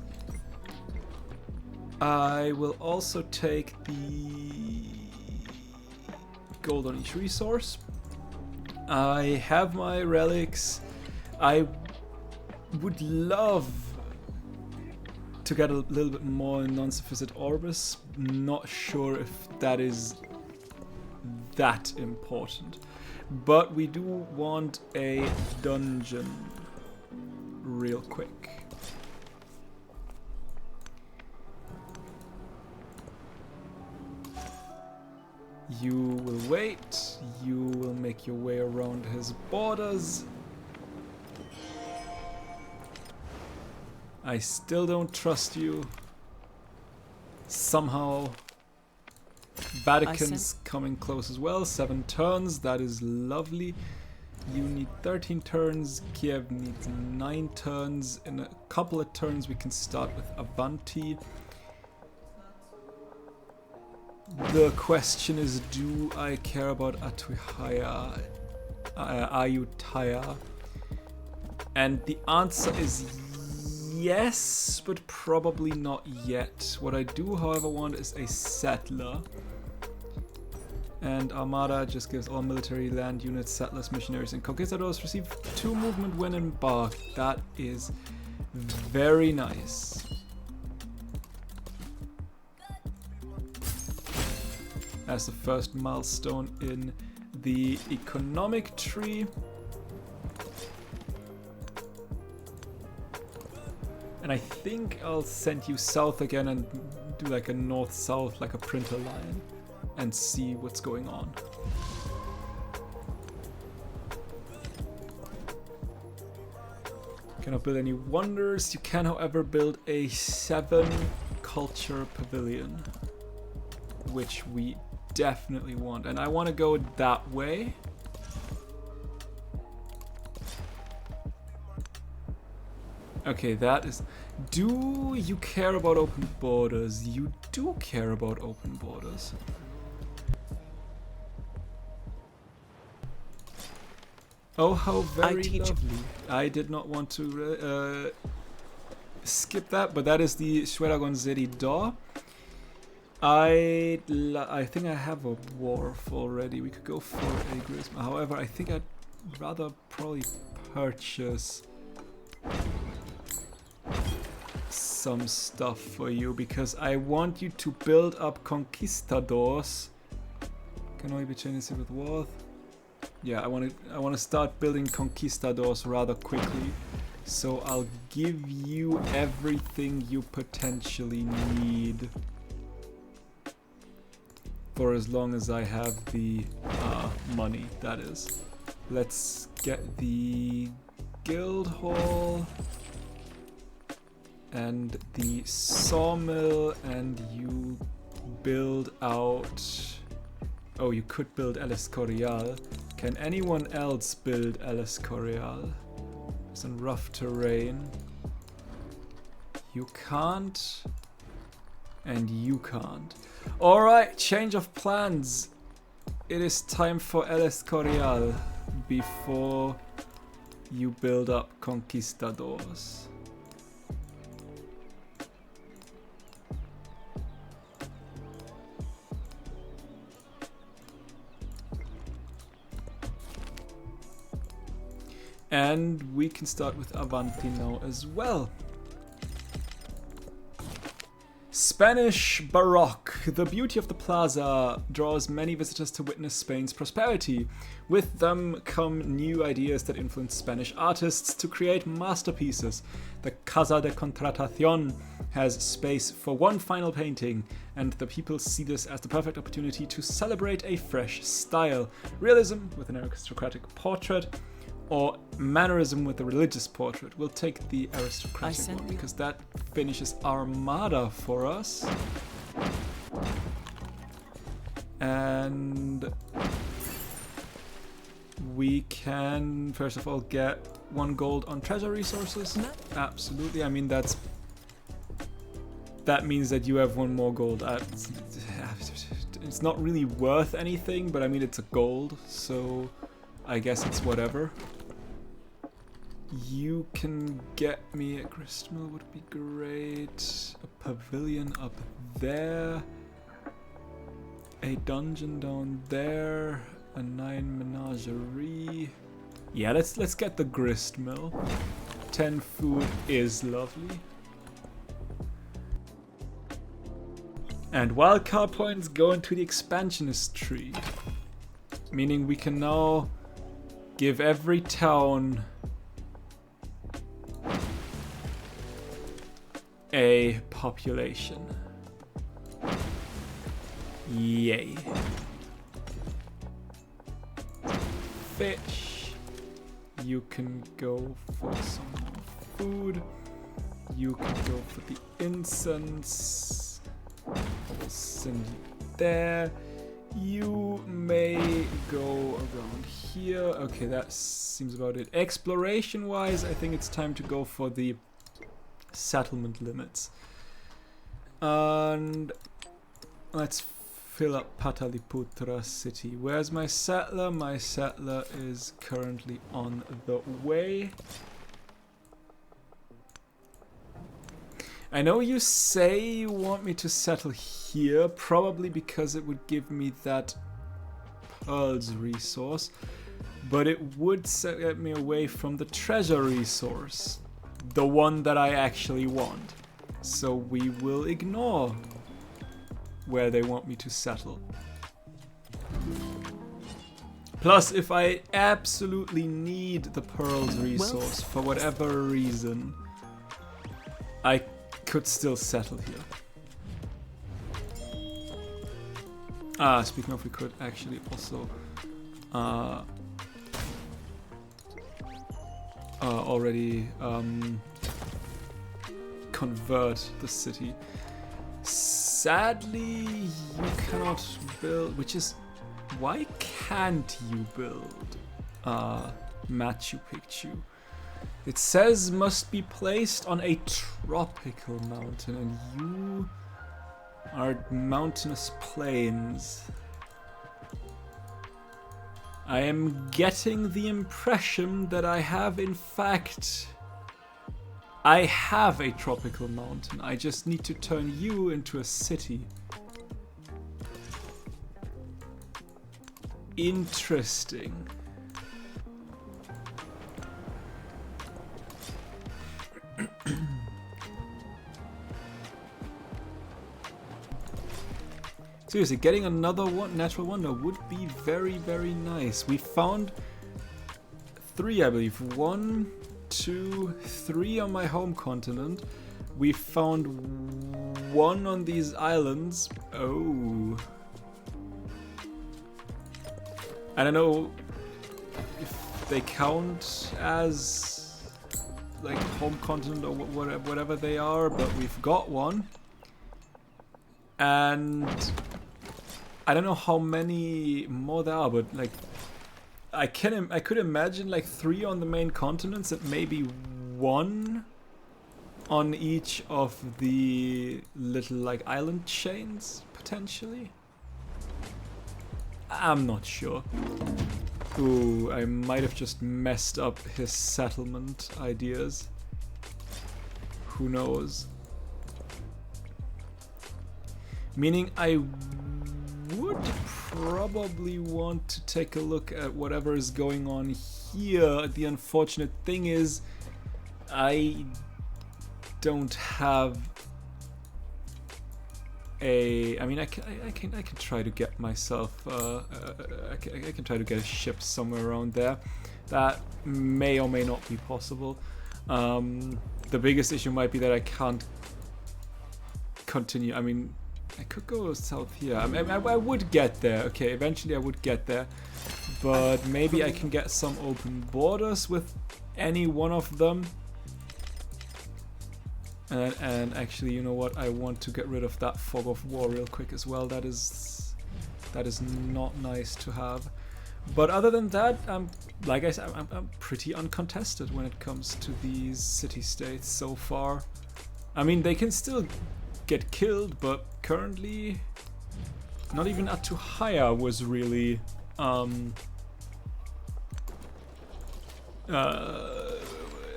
I will also take the gold on each resource. I have my relics. I would love to get a little bit more in non-sufficient orbis. Not sure if that is that important. But we do want a dungeon real quick. You will wait, you will make your way around his borders. I still don't trust you. Somehow Vatican's coming close as well. 7 turns, that is lovely. You need 13 turns, Kiev needs 9 turns. In a couple of turns we can start with Avanti. The question is, do I care about Ayutthaya? And the answer is yes, but probably not yet. What I do, however, want is a settler. And Armada just gives all military land units, settlers, missionaries, and conquistadors receive 2 movement when embarked. That is very nice. As the first milestone in the economic tree. And I think I'll send you south again and do like a north-south, like a printer line, and see what's going on. Cannot build any wonders. You can, however, build a 7 culture pavilion, which we definitely want, and I want to go that way. Okay, that is... Do you care about open borders? You do care about open borders. Oh, how very lovely. I did not want to skip that, but that is the Shweragon door. I think I have a wharf already. We could go for a Grisma. However, I think I'd rather probably purchase some stuff for you, because I want you to build up conquistadors. Can only be changed with Worth. Yeah, I want to start building conquistadors rather quickly. So I'll give you everything you potentially need. For as long as I have the money, that is. Let's get the guild hall and the sawmill, and you build out... Oh, you could build El Escorial. Can anyone else build El Escorial? It's in rough terrain. You can't. And you can't. Alright, change of plans. It is time for El Escorial before you build up conquistadors. And we can start with Avanti now as well. Spanish Baroque. The beauty of the plaza draws many visitors to witness Spain's prosperity. With them come new ideas that influence Spanish artists to create masterpieces. The Casa de Contratación has space for one final painting, and the people see this as the perfect opportunity to celebrate a fresh style. Realism with an aristocratic portrait, or mannerism with a religious portrait. We'll take the aristocratic one because that finishes Armada for us. And we can first of all get 1 gold on treasure resources. Absolutely. I mean, that means that you have 1 more gold. It's not really worth anything, but I mean, it's a gold, so I guess it's whatever. You can get me a gristmill would be great. A pavilion up there. A dungeon down there. A 9 menagerie. Yeah, let's get the gristmill. 10 food is lovely. And wildcard points go into the expansionist tree. Meaning we can now give every town a population. Yay. Fish. You can go for some more food. You can go for the incense. I will send you there. You may go around here. Okay, that seems about it. Exploration wise, I think it's time to go for the settlement limits. And let's fill up Pataliputra city. Where's my settler? My settler is currently on the way. I know you say you want me to settle here, probably because it would give me that pearls resource, but it would set me away from the treasure resource, the one that I actually want. So we will ignore where they want me to settle. Plus, if I absolutely need the pearls resource for whatever reason, I could still settle here. Speaking of, we could actually also already convert the city. Sadly, you cannot build, which is, why can't you build Machu Picchu? It says must be placed on a tropical mountain, and you are mountainous plains. I am getting the impression that I have, in fact, I have a tropical mountain. I just need to turn you into a city. Interesting. Seriously, getting another natural wonder would be very, very nice. We found 3, I believe. 1, 2, 3 on my home continent. We found 1 on these islands. Oh. I don't know if they count as like home continent or whatever they are, but we've got 1. And I don't know how many more there are, but like I could imagine like 3 on the main continents and maybe 1 on each of the little like island chains potentially. I'm not sure. Ooh, I might have just messed up his settlement ideas. Who knows? Meaning I would probably want to take a look at whatever is going on here. The unfortunate thing is I don't have a... I mean, I can try to get myself... I can try to get a ship somewhere around there. That may or may not be possible. The biggest issue might be that I can't continue. I mean, I could go south here. I mean, I would get there. Okay, eventually I would get there. But maybe I can get some open borders with any one of them. And actually, you know what? I want to get rid of that fog of war real quick as well. That is not nice to have. But other than that, like I said, I'm pretty uncontested when it comes to these city-states so far. I mean, they can still get killed, but currently not even Atuhaya was really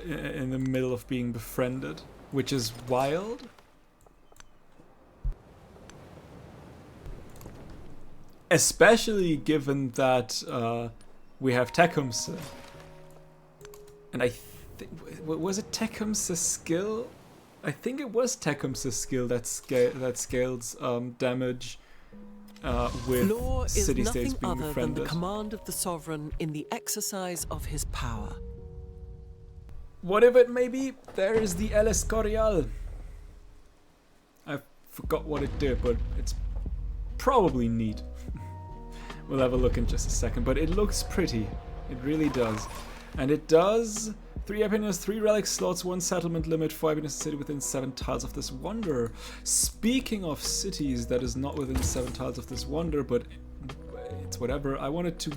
in the middle of being befriended, which is wild. Especially given that we have Tecumseh. And I think, was it Tecumseh's skill? I think it was Tecumseh's skill that scales damage with Law is city-states nothing being other than befriended. the command of the sovereign in the exercise of his power. Whatever it may be, there is the El Escorial. I forgot what it did, but it's probably neat. We'll have a look in just a second, but it looks pretty. It really does. And it does 3 happiness, 3 relic slots, 1 settlement limit, 4 happiness city within 7 tiles of this wonder. Speaking of cities that is not within 7 tiles of this wonder, but it's whatever. I wanted to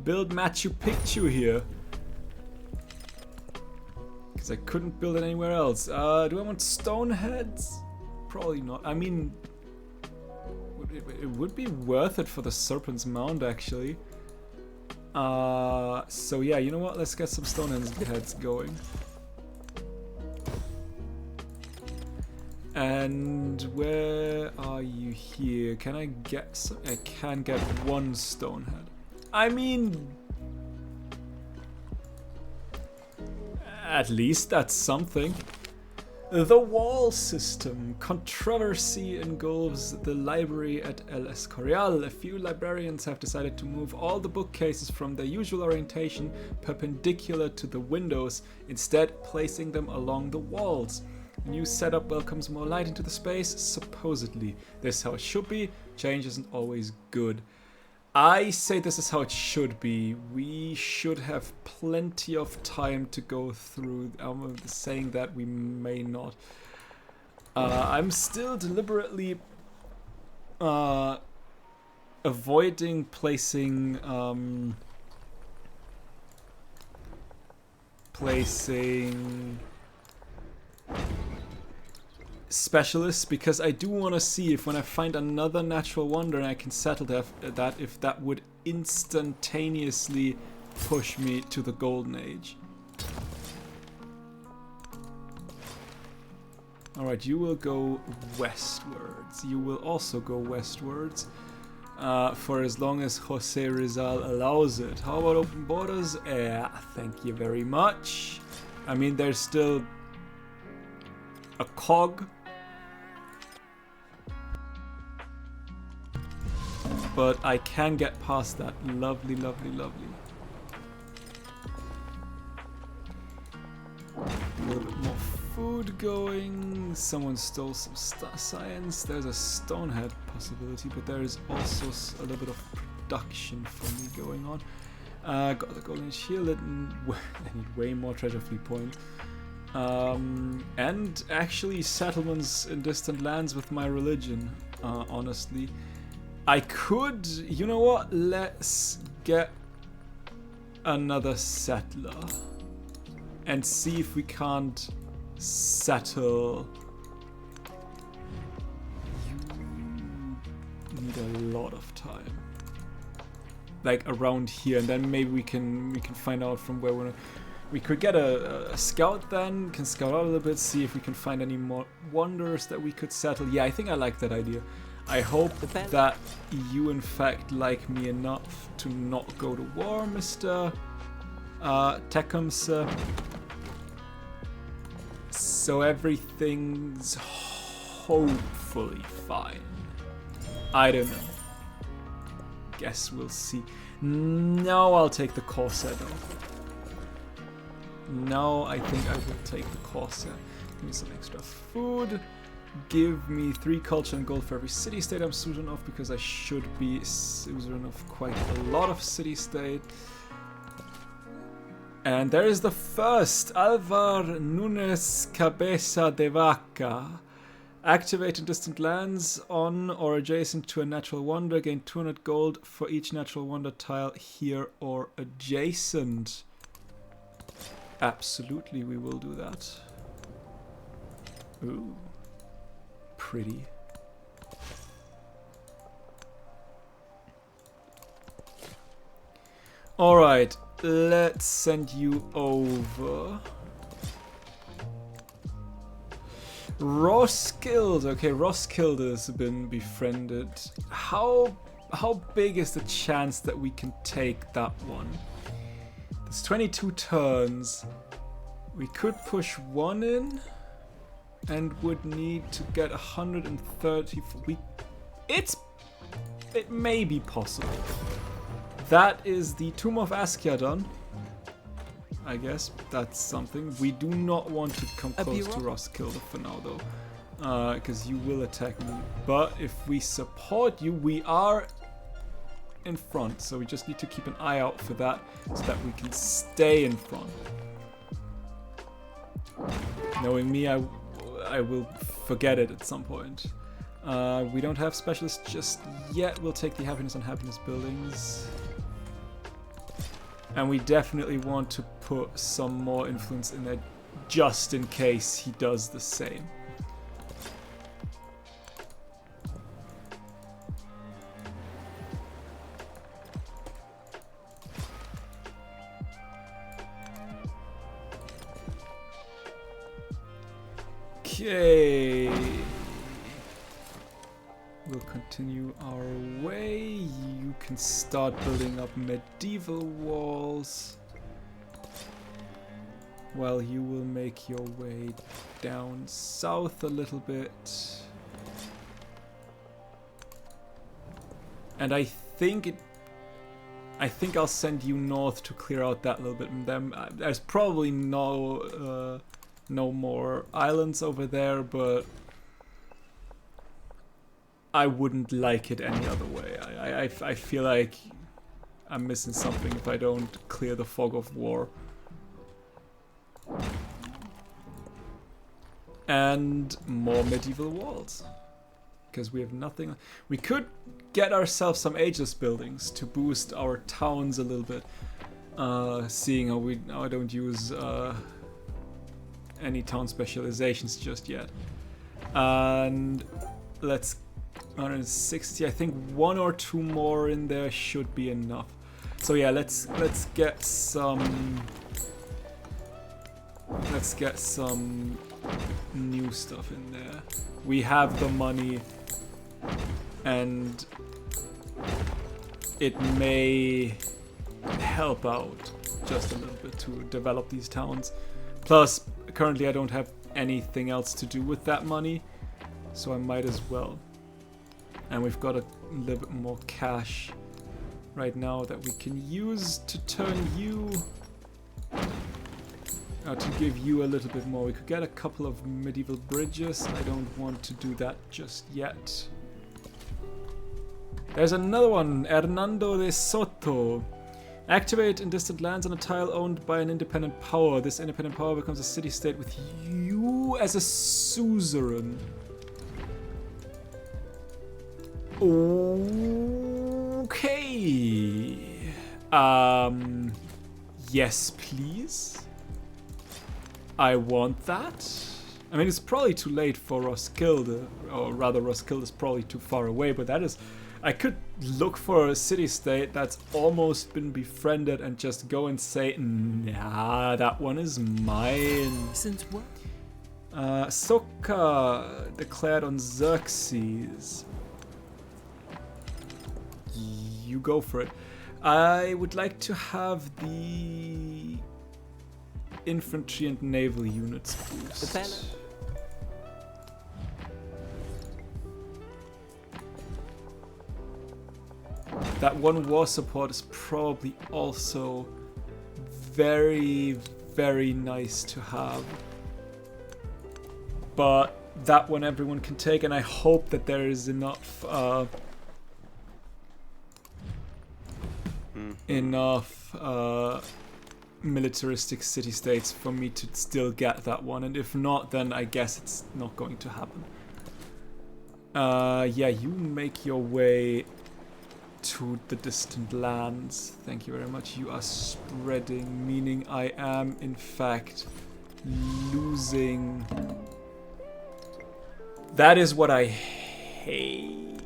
build Machu Picchu here. Because I couldn't build it anywhere else. Do I want stone heads? Probably not. I mean, it would be worth it for the Serpent's Mound, actually. So yeah, you know what? Let's get some stone heads going. And where are you here? Can I get some? I can get 1 stone head. I mean, at least that's something. The wall system. Controversy engulfs the library at El Escorial. A few librarians have decided to move all the bookcases from their usual orientation perpendicular to the windows, instead placing them along the walls. The new setup welcomes more light into the space, supposedly. This is how it should be. Change isn't always good. I say this is how it should be. We should have plenty of time to go through. I'm saying that we may not. I'm still deliberately avoiding placing specialists, because I do want to see if when I find another natural wonder and I can settle that if that would instantaneously push me to the golden age. Alright, you will go westwards. You will also go westwards for as long as Jose Rizal allows it. How about open borders? Yeah, thank you very much. I mean, there's still a cog, but I can get past that. Lovely, lovely, lovely. A little bit more food going. Someone stole some science. There's a stonehead possibility, but there is also a little bit of production for me going on. Got the golden shield. I need way more treasure fleet points. And actually settlements in distant lands with my religion, honestly. I could, you know what, let's get another settler and see if we can't settle. You need a lot of time, like around here, and then maybe we can find out from where we could get a scout, then can scout out a little bit, see if we can find any more wonders that we could settle. Yeah, I think I like that idea. I hope that you in fact like me enough to not go to war, Mr. Tecumseh. So everything's hopefully fine. I don't know. Guess we'll see. No, I'll take the Corsair though. No, I think I will take the Corsair. Give me some extra food. Give me 3 culture and gold for every city-state I'm suzerain of, because I should be suzerain of quite a lot of city-state. And there is the first, Alvar Nunes Cabeza de Vaca. Activate in distant lands on or adjacent to a natural wonder. Gain 200 gold for each natural wonder tile here or adjacent. Absolutely, we will do that. Ooh. Pretty. Alright, let's send you over. Roskilde. Okay, Roskilde has been befriended. How big is the chance that we can take that one? There's 22 turns. We could push one in and would need to get 130 for it may be possible. That is the Tomb of Askiadon. I guess that's something. We do not want to come close to Roskilde for now, though, because you will attack me. But if we support you, we are in front, so we just need to keep an eye out for that so that we can stay in front. Knowing me, I will forget it at some point. We don't have specialists just yet. We'll take the happiness and happiness buildings. And we definitely want to put some more influence in there just in case he does the same. Okay. We'll continue our way. You can start building up medieval walls while you will make your way down south a little bit. And I think I'll send you north to clear out that little bit. There's probably no more islands over there, but I wouldn't like it any other way. I feel like I'm missing something if I don't clear the fog of war. And more medieval walls. Because we have nothing. We could get ourselves some ageless buildings to boost our towns a little bit. Seeing how I don't use any town specializations just yet. And let's 160. I think one or two more in there should be enough. So yeah, let's get some. Let's get some new stuff in there. We have the money, and it may help out just a little bit to develop these towns. Plus, currently I don't have anything else to do with that money, so I might as well. And we've got a little bit more cash right now that we can use to turn you... to give you a little bit more. We could get a couple of medieval bridges. I don't want to do that just yet. There's another one, Hernando de Soto. Activate in distant lands on a tile owned by an independent power. This independent power becomes a city-state with you as a suzerain. Okay. Yes, please. I want that. I mean, it's probably too late for Roskilde, or rather Roskilde is probably too far away, but that is... I could look for a city-state that's almost been befriended and just go and say, nah, that one is mine. Since what? Sokka declared on Xerxes. You go for it. I would like to have the infantry and naval units boost. Isabella. That one war support is probably also very, very nice to have. But that one everyone can take, and I hope that there is enough militaristic city-states for me to still get that one, and if not, then I guess it's not going to happen. Yeah, you make your way to the distant lands. Thank you very much. You are spreading, meaning I am in fact losing. That is what I hate.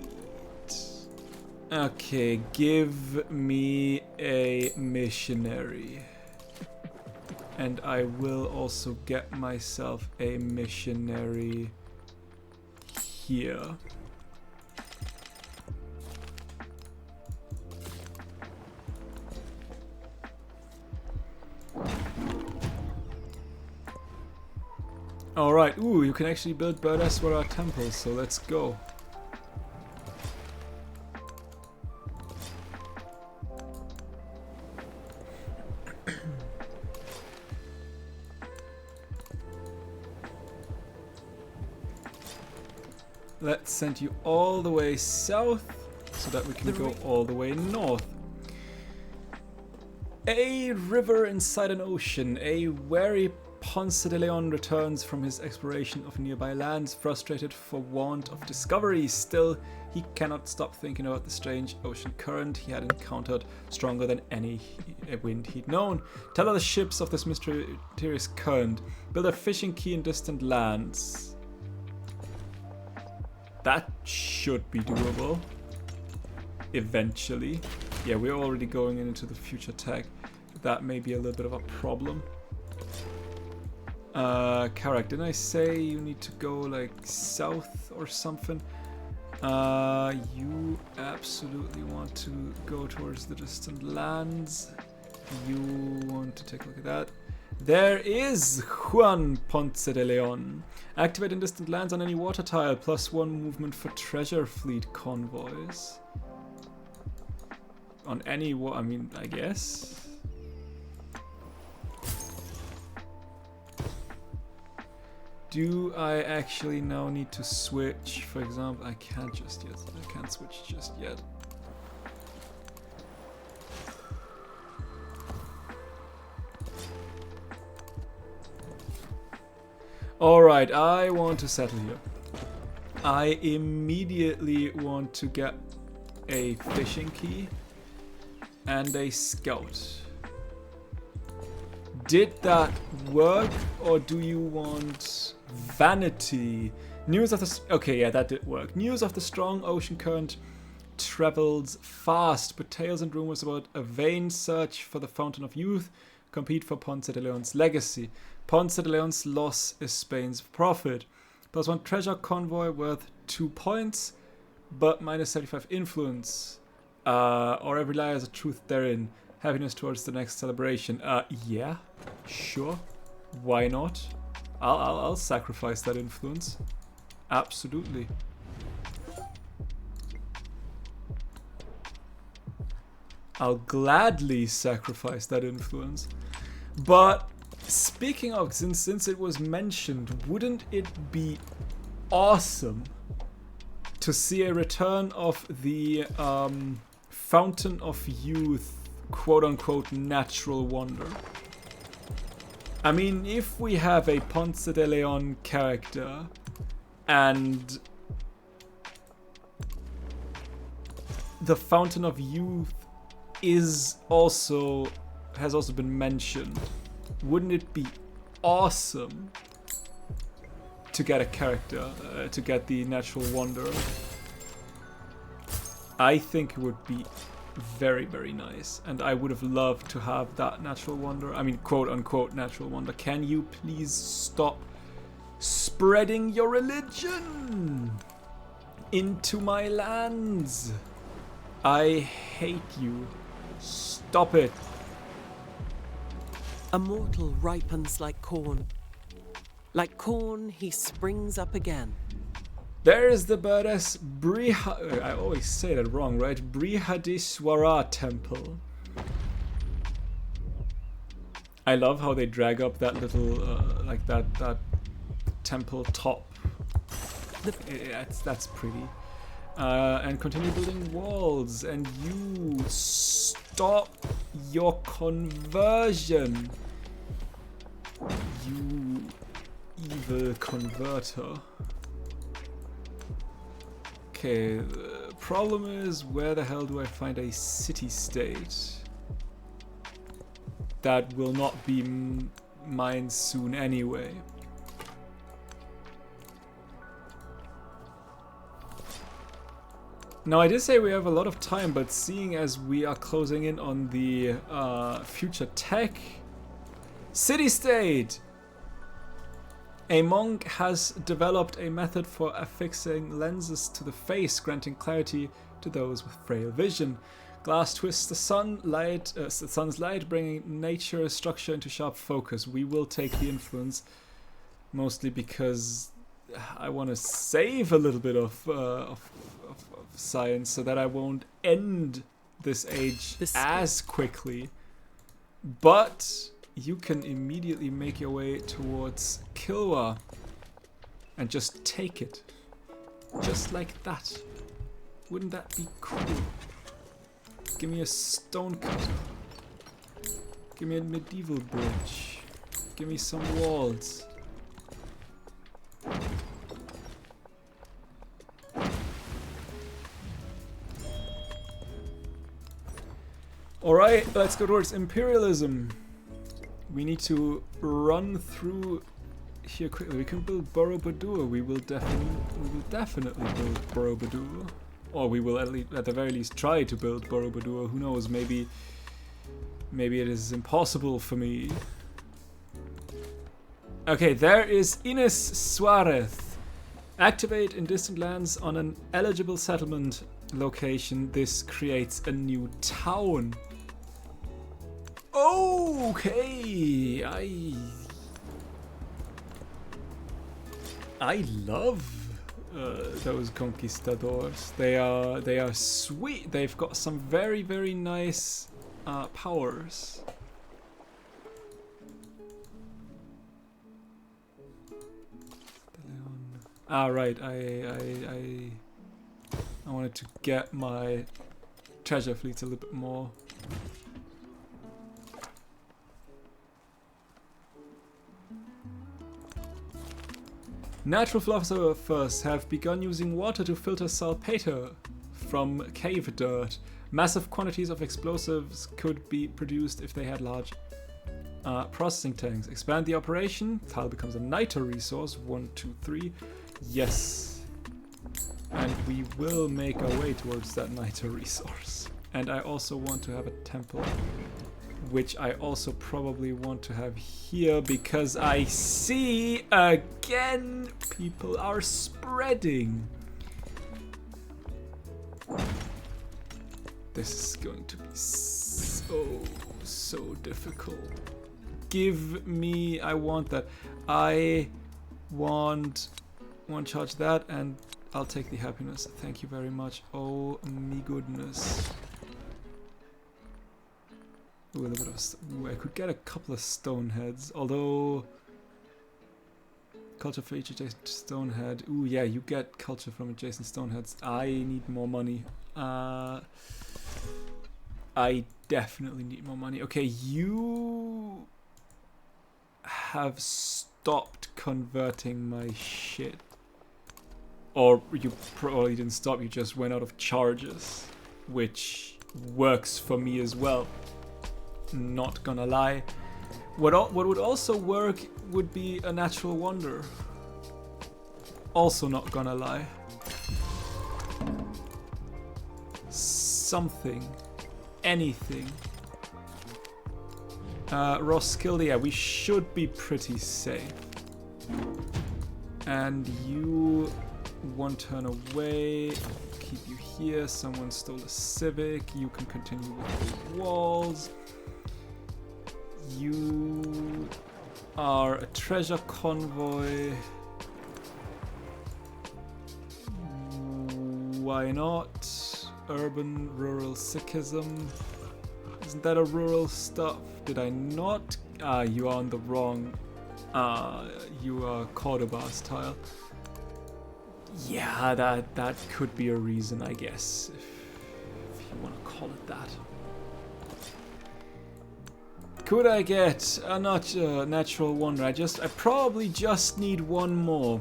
Okay, give me a missionary. And I will also get myself a missionary here. Alright, ooh, you can actually build Birdaswara temples, so let's go. Let's send you all the way south so that we can go all the way north. A river inside an ocean. A wary Ponce de Leon returns from his exploration of nearby lands, frustrated for want of discovery. Still, he cannot stop thinking about the strange ocean current he had encountered, stronger than any wind he'd known. Tether the ships of this mysterious current. Build a fishing quay in distant lands. That should be doable. Eventually. Yeah, we're already going into the future tech. That may be a little bit of a problem. Karak, didn't I say you need to go like south or something? You absolutely want to go towards the distant lands. You want to take a look at that. There is Juan Ponce de Leon. Activate in distant lands on any water tile. +1 movement for treasure fleet convoys. On any I mean, I guess. Do I actually now need to switch? For example, I can't just yet. I can't switch just yet. Alright, I want to settle here. I immediately want to get a fishing key and a scout. Did that work, or do you want vanity? News of the... Okay, yeah, that did work. News of the strong ocean current travels fast, but tales and rumors about a vain search for the Fountain of Youth compete for Ponce de Leon's legacy. Ponce de Leon's loss is Spain's profit. +1 treasure convoy worth 2 points, but -75 influence. Or every lie has a truth therein. Happiness towards the next celebration. Yeah, sure. Why not? I'll sacrifice that influence. Absolutely. I'll gladly sacrifice that influence. But speaking of, since it was mentioned, wouldn't it be awesome to see a return of the Fountain of Youth, quote-unquote, natural wonder? I mean, if we have a Ponce de Leon character and the Fountain of Youth has also been mentioned, wouldn't it be awesome to get a character, to get the natural wonder? I think it would be very, very nice, and I would have loved to have that natural wonder. I mean, quote-unquote natural wonder. Can you please stop spreading your religion into my lands? I hate you. Stop it. A mortal ripens like corn. Like corn, he springs up again. There is the Badass I always say that wrong, right? Brihadiswara temple. I love how they drag up that little, like that temple top. That's pretty. And continue building walls. And you stop your conversion. You evil converter. Okay, the problem is, where the hell do I find a city-state? That will not be mine soon anyway. Now, I did say we have a lot of time, but seeing as we are closing in on the future tech city-state, a monk has developed a method for affixing lenses to the face, granting clarity to those with frail vision. Glass twists the sun's light, bringing nature structure into sharp focus. We will take the influence, mostly because I want to save a little bit of science so that I won't end this age as quickly. But you can immediately make your way towards Chillhop and just take it. Just like that. Wouldn't that be cool? Give me a stone cutter. Give me a medieval bridge. Give me some walls. Alright, let's go towards imperialism. We need to run through here quickly. We can build Borobudur. We will definitely build Borobudur. Or we will at the very least try to build Borobudur. Who knows, maybe it is impossible for me. Okay, there is Ines Suarez. Activate in distant lands on an eligible settlement location. This creates a new town. Okay, I love those conquistadors. They are sweet. They've got some very, very nice powers. Right. I wanted to get my treasure fleets a little bit more. Natural philosophers have begun using water to filter salpeter from cave dirt. Massive quantities of explosives could be produced if they had large processing tanks. Expand the operation. Tile becomes a niter resource. 1, 2, 3. Yes. And we will make our way towards that niter resource. And I also want to have a temple, which I also probably want to have here because I see again people are spreading. This is going to be so difficult. Give me, I want that. I want one charge that, and I'll take the happiness. Thank you very much. Oh me goodness. Ooh, a little bit of I could get a couple of stone heads, although culture for each adjacent stone head. Ooh, yeah, you get culture from adjacent stone heads. I need more money. I definitely need more money. Okay, you have stopped converting my shit, or you probably didn't stop. You just went out of charges, which works for me as well. Not gonna lie. What would also work would be a natural wonder. Also not gonna lie. Something. Anything. Roskilde, yeah, we should be pretty safe. And you 1 turn away. Keep you here. Someone stole a civic. You can continue with the walls. You are a treasure convoy. Why not? Urban, rural Sikhism. Isn't that a rural stuff? Did I not? You are on the wrong. You are Cordoba's tile. Yeah, that could be a reason, I guess, if you want to call it that. Could I get a natural wonder? I probably just need one more.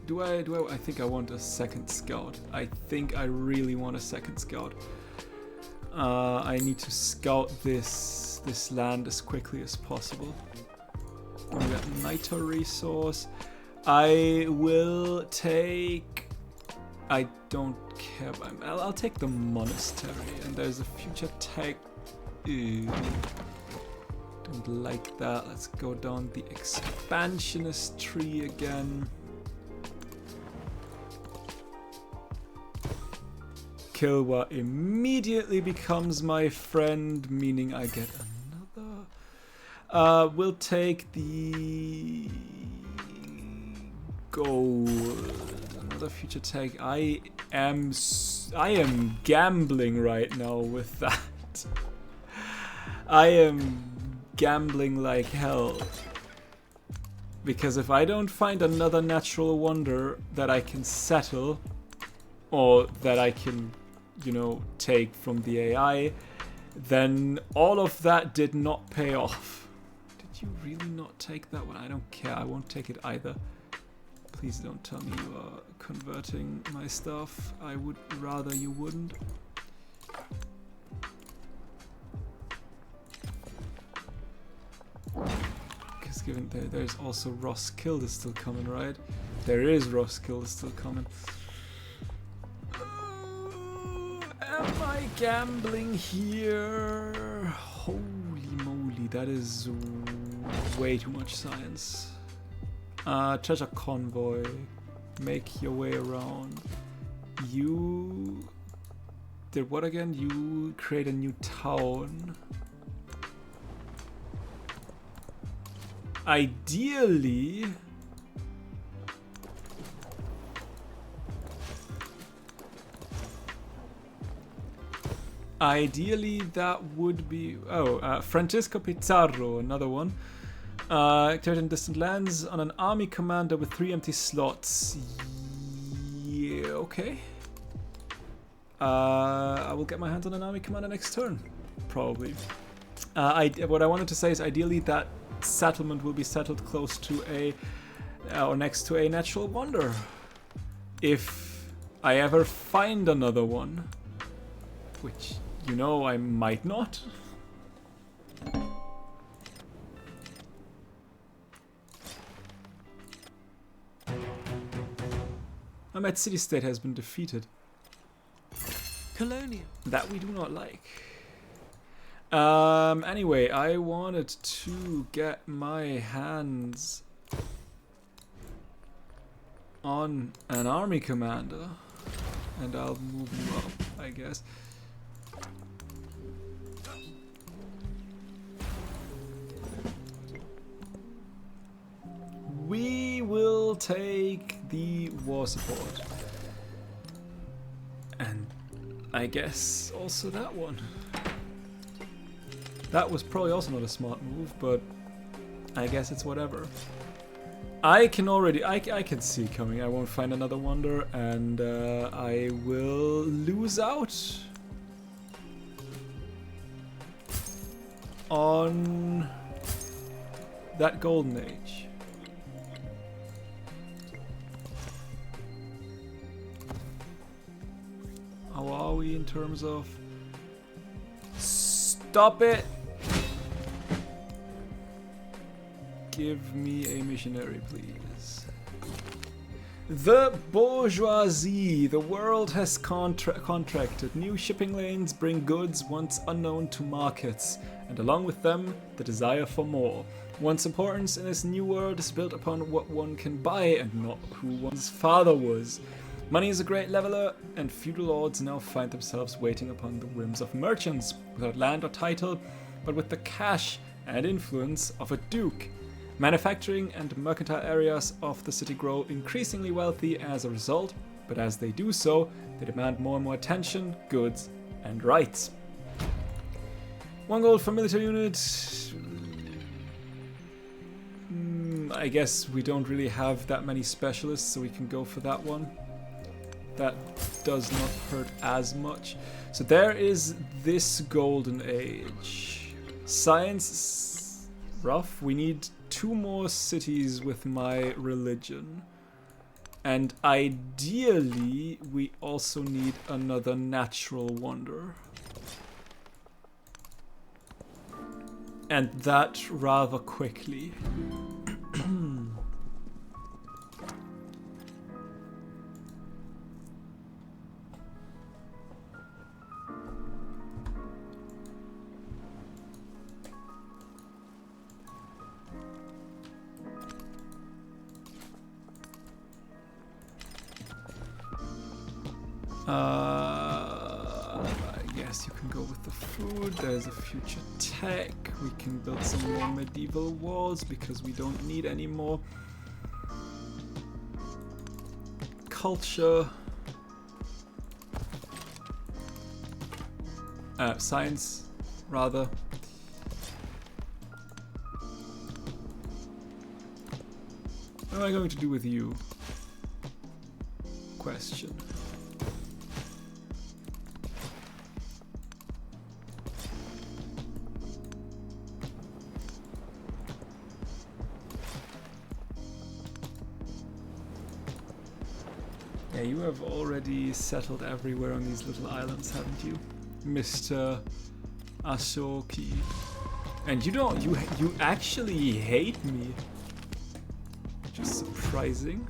Do I? I think I want a second scout. I think I really want a second scout. I need to scout this land as quickly as possible. Give me that niter resource. I will take... I don't care. I'll take the monastery, and there's a future tag. Ew. Don't like that. Let's go down the expansionist tree again. Kilwa immediately becomes my friend, meaning I get another. We'll take the gold. Another future tag. I am gambling right now with that. I am gambling like hell. Because if I don't find another natural wonder that I can settle, or that I can, you know, take from the AI, then all of that did not pay off. Did you really not take that one? I don't care. I won't take it either. Please don't tell me you are converting my stuff. I would rather you wouldn't. Because given there's also Roskilde still coming, right? There is Roskilde still coming. Am I gambling here? Holy moly, that is way too much science. Treasure convoy. Make your way around. You did what again? You create a new town. Ideally, that would be... Oh, Francisco Pizarro, another one. Activate in distant lands on an army commander with 3 empty slots. Yeah, okay. I will get my hands on an army commander next turn, probably. What I wanted to say is ideally that settlement will be settled close to a... or next to a natural wonder. If I ever find another one. Which, you know, I might not. My Met City-State has been defeated. Colonial. That we do not like. Anyway, I wanted to get my hands on an army commander. And I'll move him up, I guess. We will take the war support. And I guess also that one. That was probably also not a smart move, but I guess it's whatever. I can already, I can see coming. I won't find another wonder, and I will lose out on that golden age. How are we in terms of... Stop it! Give me a missionary, please. The bourgeoisie. The world has contracted. New shipping lanes bring goods once unknown to markets, and along with them, the desire for more. One's importance in this new world is built upon what one can buy and not who one's father was. Money is a great leveler, and feudal lords now find themselves waiting upon the whims of merchants, without land or title, but with the cash and influence of a duke. Manufacturing and mercantile areas of the city grow increasingly wealthy as a result, but as they do so, they demand more and more attention, goods, and rights. 1 gold for military unit. I guess we don't really have that many specialists, so we can go for that one. That does not hurt as much. So there is this golden age. Science, rough. We need 2 more cities with my religion. And ideally, we also need another natural wonder. And that rather quickly. I guess you can go with the food. There's a future tech. We can build some more medieval walls because we don't need any more culture. Science, rather. What am I going to do with you? Question. Yeah, you have already settled everywhere on these little islands, haven't you, Mr. Ashoki? And you don't, you actually hate me. Just surprising.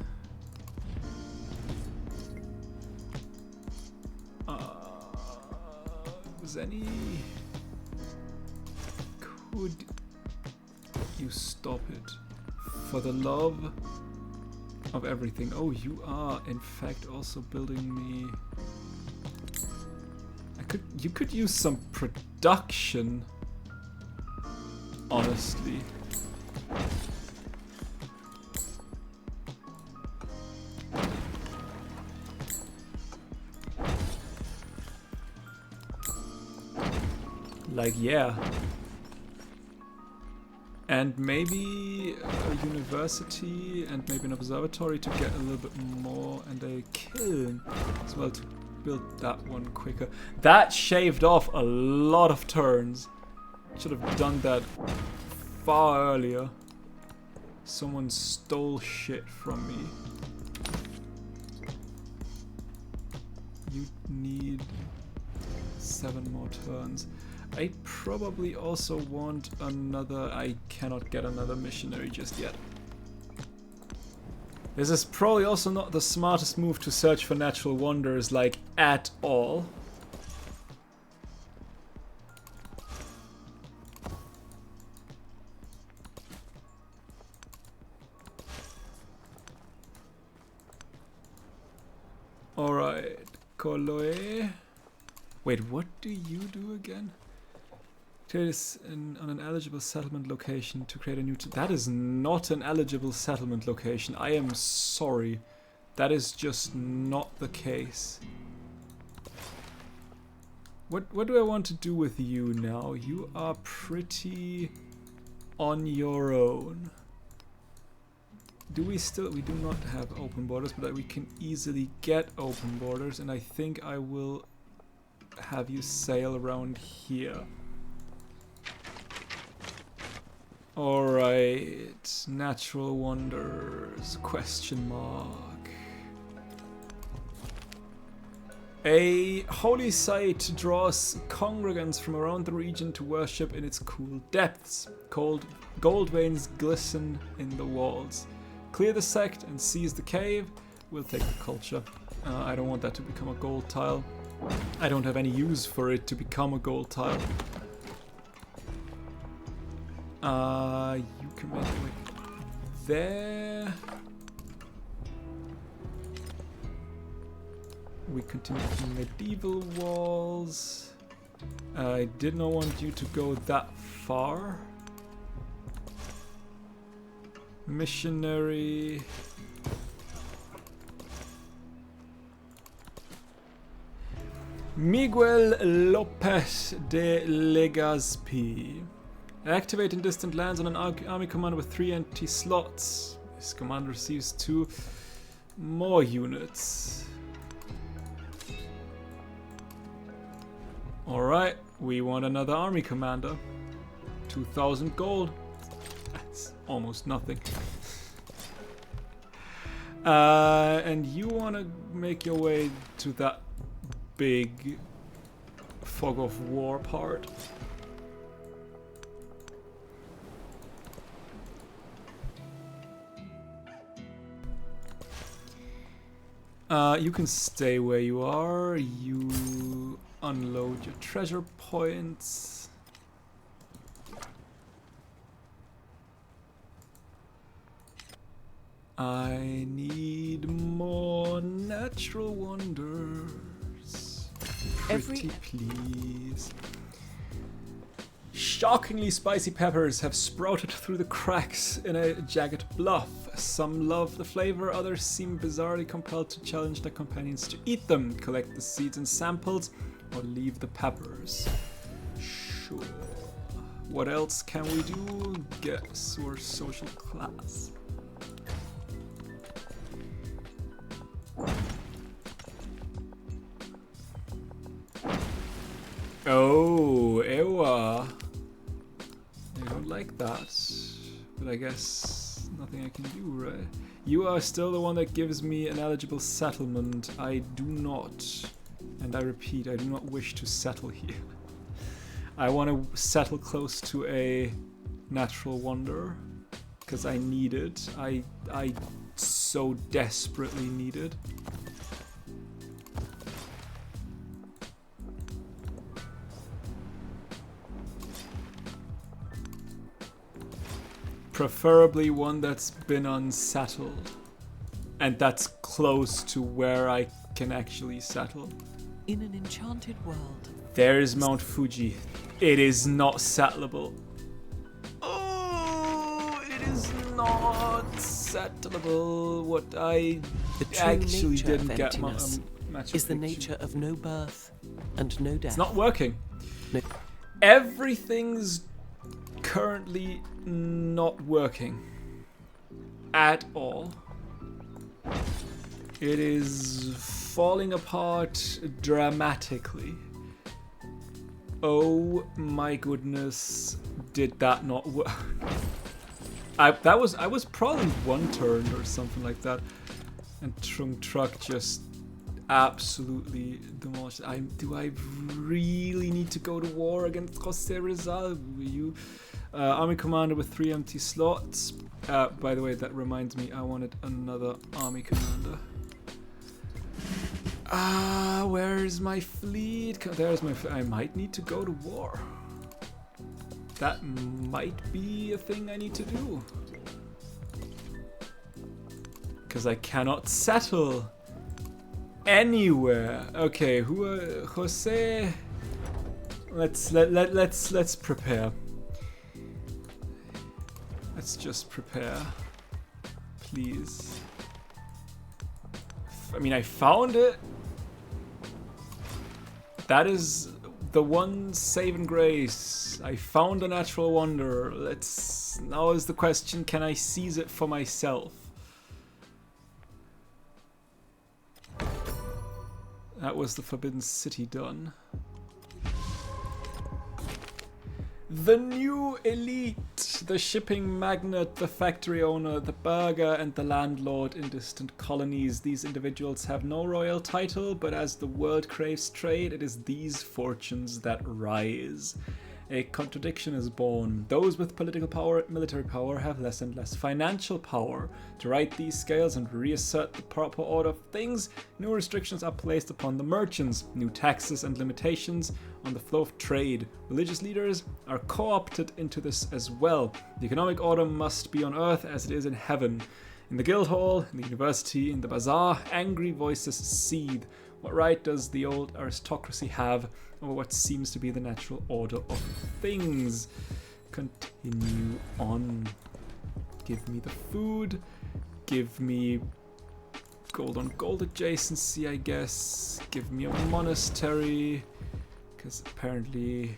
Any? Could you stop it? For the love of everything. Oh, you are in fact also building me. You could use some production. Honestly. Like, yeah. And maybe a university and maybe an observatory to get a little bit more, and a kiln as well to build that one quicker. That shaved off a lot of turns. Should have done that far earlier. Someone stole shit from me. You need 7 more turns. I probably also want another... I cannot get another missionary just yet. This is probably also not the smartest move to search for natural wonders, like, at all. Alright, Koloe. Wait, what do you do again? Create this on an eligible settlement location to create a new... That is not an eligible settlement location. I am sorry. That is just not the case. What do I want to do with you now? You are pretty on your own. Do we still... We do not have open borders, but we can easily get open borders, and I think I will have you sail around here. Alright, natural wonders, question mark. A holy site draws congregants from around the region to worship in its cool depths. Gold veins glisten in the walls. Clear the sect and seize the cave. We'll take the culture. I don't want that to become a gold tile. I don't have any use for it to become a gold tile. You can make it like there. We continue with medieval walls. I did not want you to go that far. Missionary. Miguel Lopez de Legazpi. Activate in distant lands on an army commander with 3 empty slots. This commander receives 2 more units. Alright, we want another army commander. 2,000 gold. That's almost nothing. And you want to make your way to that big fog of war part. You can stay where you are. You unload your treasure points. I need more natural wonder. Pretty please. Shockingly spicy peppers have sprouted through the cracks in a jagged bluff. Some love the flavor, others seem bizarrely compelled to challenge their companions to eat them, collect the seeds and samples, or leave the peppers. Sure. What else can we do? Guess we're social class. Oh, ewa. I don't like that. But I guess nothing I can do, right? You are still the one that gives me an eligible settlement. I do not. And I repeat, I do not wish to settle here. I want to settle close to a natural wonder. Because I need it. I so desperately need it. Preferably one that's been unsettled. And that's close to where I can actually settle. In an enchanted world. There is Mount Fuji. It is not settleable. Oh, it is not settleable. What I actually didn't get much is the nature of no birth and no death. It's not working. No. Everything's currently not working at all. It is falling apart dramatically. Oh my goodness, did that not work? I was probably one turn or something like that, and Trung Truck just absolutely demolished. Do I really need to go to war against Jose Rizal? You, army commander with 3 empty slots. By the way, that reminds me, I wanted another army commander. Where is my fleet? There's my fleet. I might need to go to war. That might be a thing I need to do. Because I cannot settle anywhere. Okay, Jose? Let's prepare. Let's just prepare. Please. I mean, I found it. That is the one saving grace. I found a natural wonder. Now is the question, can I seize it for myself? That was the Forbidden City done. The new elite, the shipping magnate, the factory owner, the burgher, and the landlord in distant colonies. These individuals have no royal title, but as the world craves trade, it is these fortunes that rise. A contradiction is born. Those with political power, military power, have less and less financial power. To right these scales and reassert the proper order of things, new restrictions are placed upon the merchants, new taxes and limitations on the flow of trade. Religious leaders are co-opted into this as well. The economic order must be on earth as it is in heaven. In the guild hall, in the university, in the bazaar, angry voices seethe. What right does the old aristocracy have over what seems to be the natural order of things? Continue on. Give me the food. Give me gold on gold adjacency, I guess. Give me a monastery. Because apparently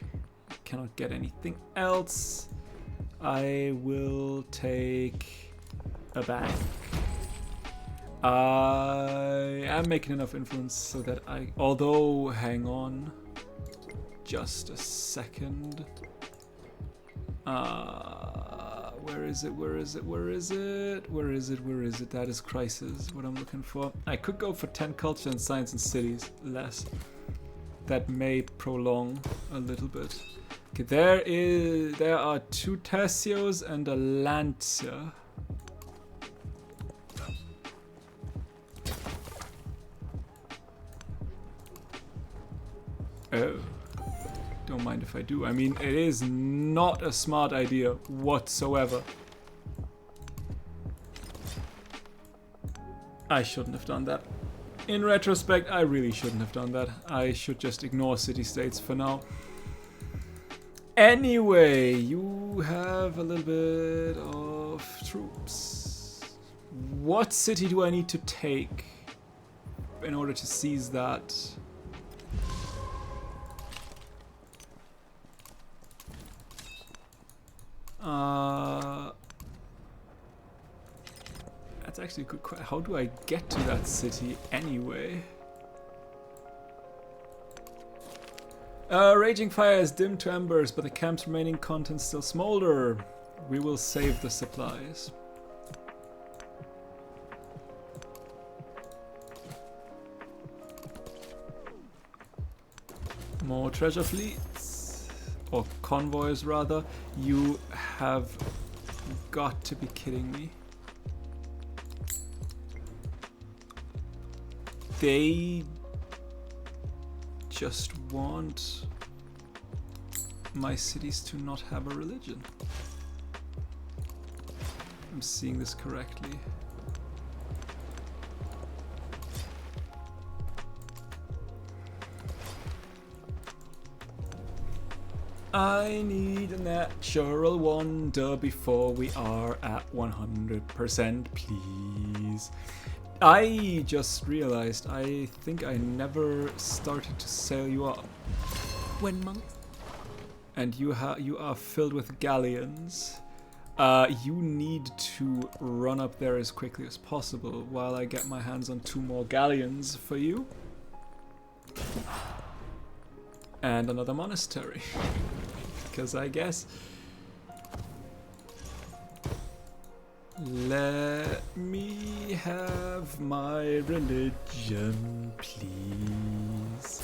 I cannot get anything else. I will take a bank. I am making enough influence so that although, hang on, just a second. Where is it? That is crisis, what I'm looking for. I could go for 10 culture and science and cities, less. That may prolong a little bit. Okay, there are 2 tercios and a lancia. Oh, don't mind if I do. I mean, it is not a smart idea whatsoever. I shouldn't have done that. In retrospect, I really shouldn't have done that. I should just ignore city-states for now. Anyway, you have a little bit of troops. What city do I need to take in order to seize that? That's actually a good question. How do I get to that city anyway? Raging fire is dimmed to embers, but the camp's remaining contents still smolder. We will save the supplies. More treasure fleets, or convoys rather. You have got to be kidding me. They just want my cities to not have a religion. I'm seeing this correctly. I need a natural wonder before we are at 100%, please. I just realized, I think I never started to sail you up. When monks... And you are filled with galleons. You need to run up there as quickly as possible while I get my hands on 2 more galleons for you. And another monastery. Because I guess... Let me have my religion, please.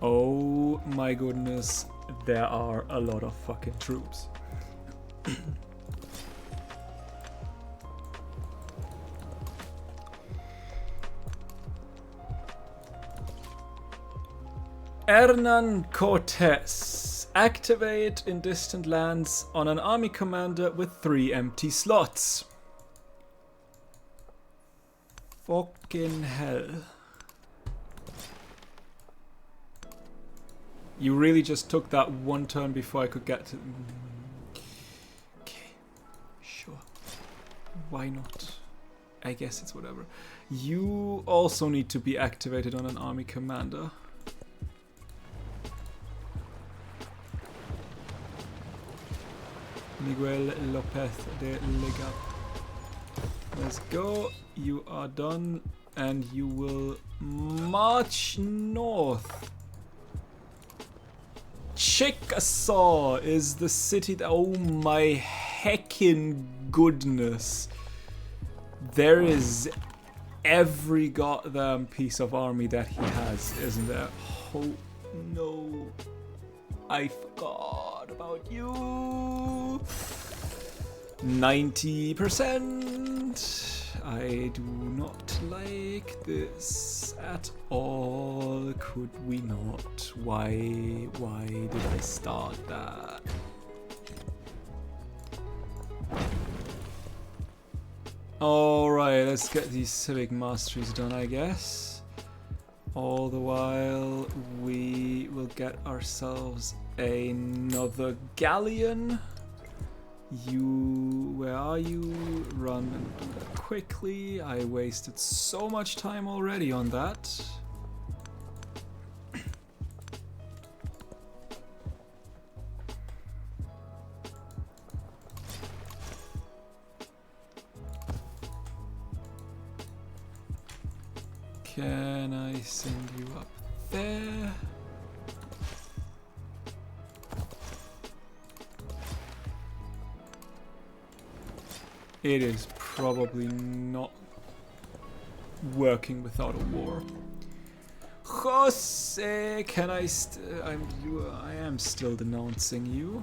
Oh my goodness, there are a lot of fucking troops. Hernan Cortes. Activate in distant lands on an army commander with 3 empty slots. Fucking hell. You really just took that one turn before I could get to... Okay, sure. Why not? I guess it's whatever. You also need to be activated on an army commander. Miguel Lopez de Lega. Let's go. You are done, and you will march north. Chickasaw is the city that, oh my heckin' goodness. There is every goddamn piece of army that he has, isn't there? Oh no. I forgot about you. 90%. I do not like this at all. Could we not? Why did I start that? Alright, let's get these civic masteries done, I guess. All the while, we will get ourselves another galleon. Where are you? Run and do that quickly. I wasted so much time already on that. Can I send you up there? It is probably not working without a war. Jose, can I I am still denouncing you.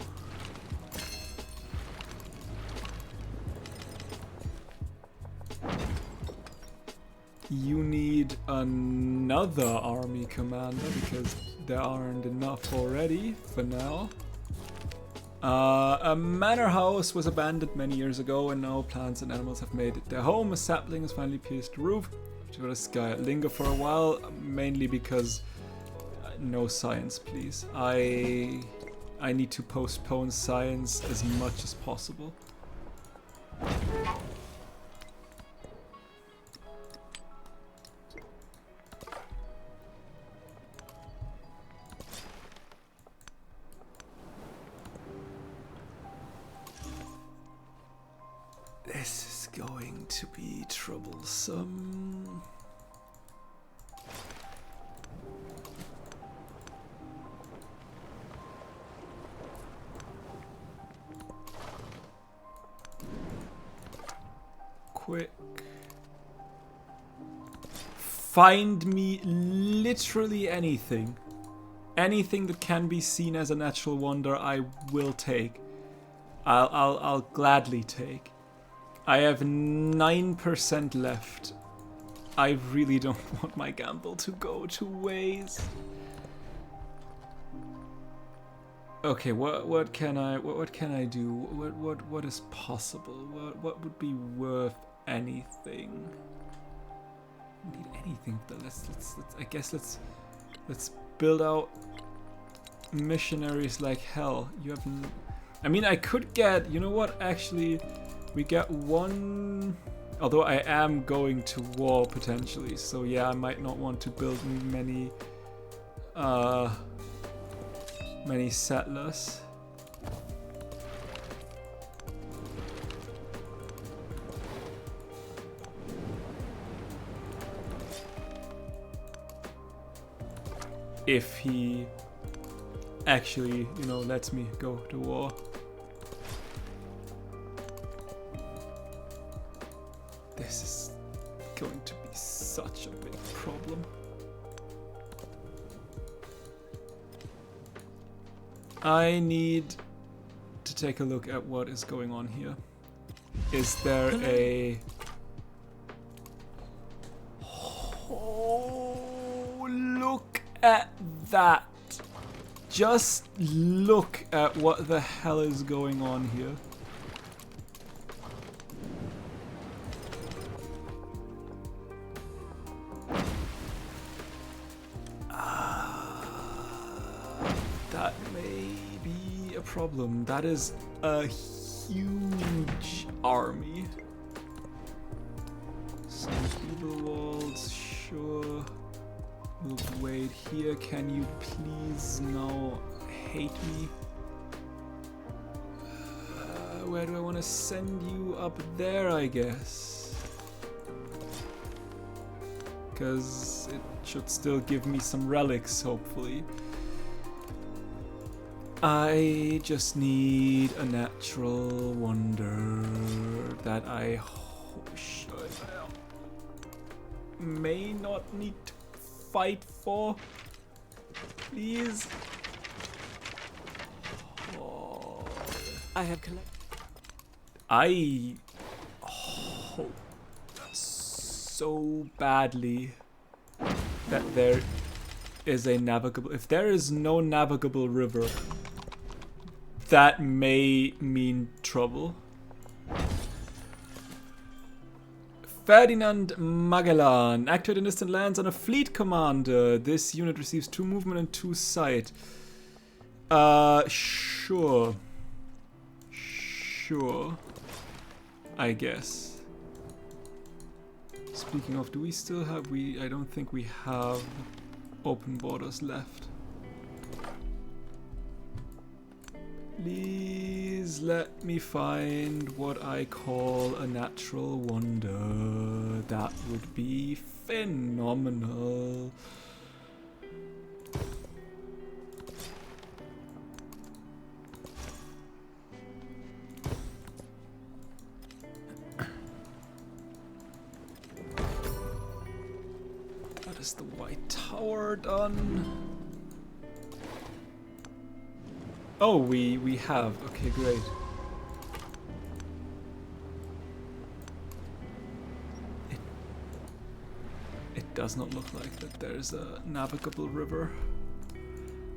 You need another army commander because there aren't enough already for now. A manor house was abandoned many years ago, and now plants and animals have made it their home. A sapling has finally pierced the roof. To the sky, linger for a while, mainly because no science, please. I need to postpone science as much as possible. This is going to be troublesome. Quick. Find me literally anything. Anything that can be seen as a natural wonder, I will take. I'll gladly take. I have 9% left. I really don't want my gamble to go to waste. Okay, what can I do? What is possible? What would be worth anything? I need anything, but let's I guess let's build out missionaries like hell. You have I mean, I could get, you know what, actually we get one, although I am going to war potentially, so yeah, I might not want to build many settlers. If he actually, you know, lets me go to war. This is going to be such a big problem. I need to take a look at what is going on here. Is there a... Oh, look at that. Just look at what the hell is going on here. That may be a problem. That is a huge army. Some evil walls, sure. We'll wait here. Can you please now hate me? Where do I want to send you? Up there, I guess. Because it should still give me some relics, hopefully. I just need a natural wonder that I may not need to fight for. Please. Oh. I have collected. I hope so badly that there is a navigable. If there is no navigable river, that may mean trouble. Ferdinand Magellan. Activate in distant lands on a fleet commander. This unit receives 2 movement and 2 sight. Sure. Sure. I guess. Speaking of, do we still have... I don't think we have open borders left. Please let me find what I call a natural wonder. That would be phenomenal. That is the White Tower done. Oh, we have. Okay, great. It does not look like that there's a navigable river.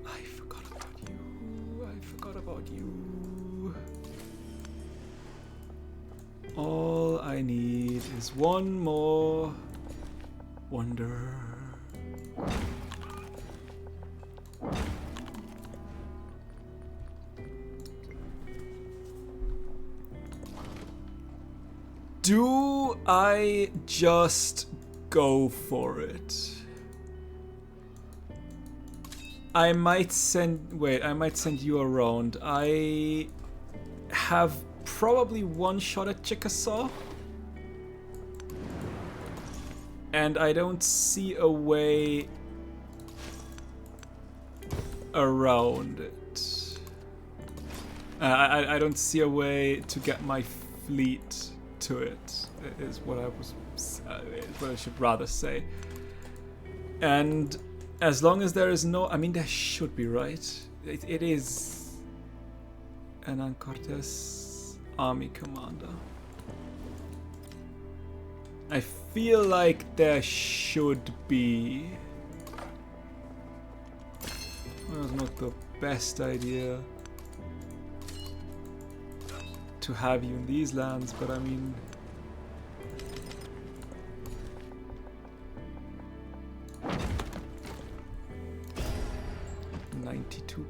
I forgot about you. I forgot about you. is one more wonder. Do I just go for it? I might send you around. I have probably one shot at Chickasaw. And I don't see a way around it. I don't see a way to get my fleet to it, is what what I should rather say. And as long as there is no, I mean, there should be, right? It is Hernan Cortés army commander. I feel like there should be. Well, it's not the best idea to have you in these lands, but I mean,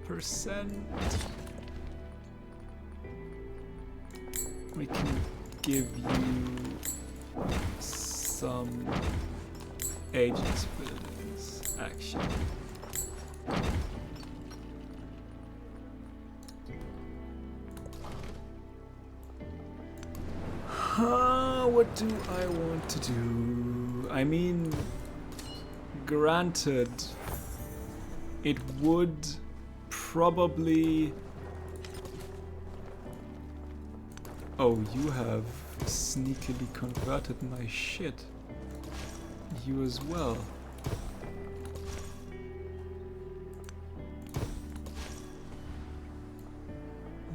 %. We can give you some agents buildings, actually. What do I want to do? I mean, granted, it would probably... Oh, you have sneakily converted my shit. You as well.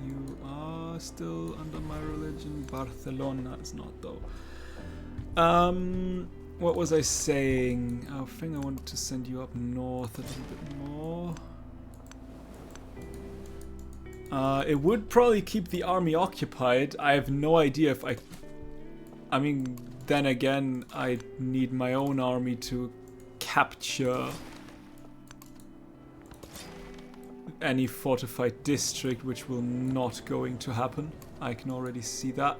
You are still under my religion. Barcelona is not, though. What was I saying? I think I wanted to send you up north a little bit more. It would probably keep the army occupied. I have no idea if I mean, then again, I need my own army to capture any fortified district, which will not going to happen. I can already see that.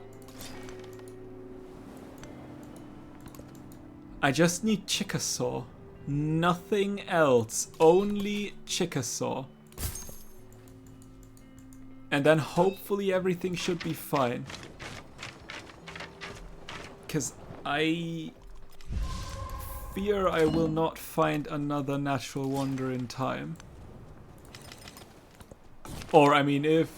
I just need Chickasaw. Nothing else. Only Chickasaw. And then hopefully everything should be fine. Because I fear I will not find another natural wonder in time. Or, I mean, if...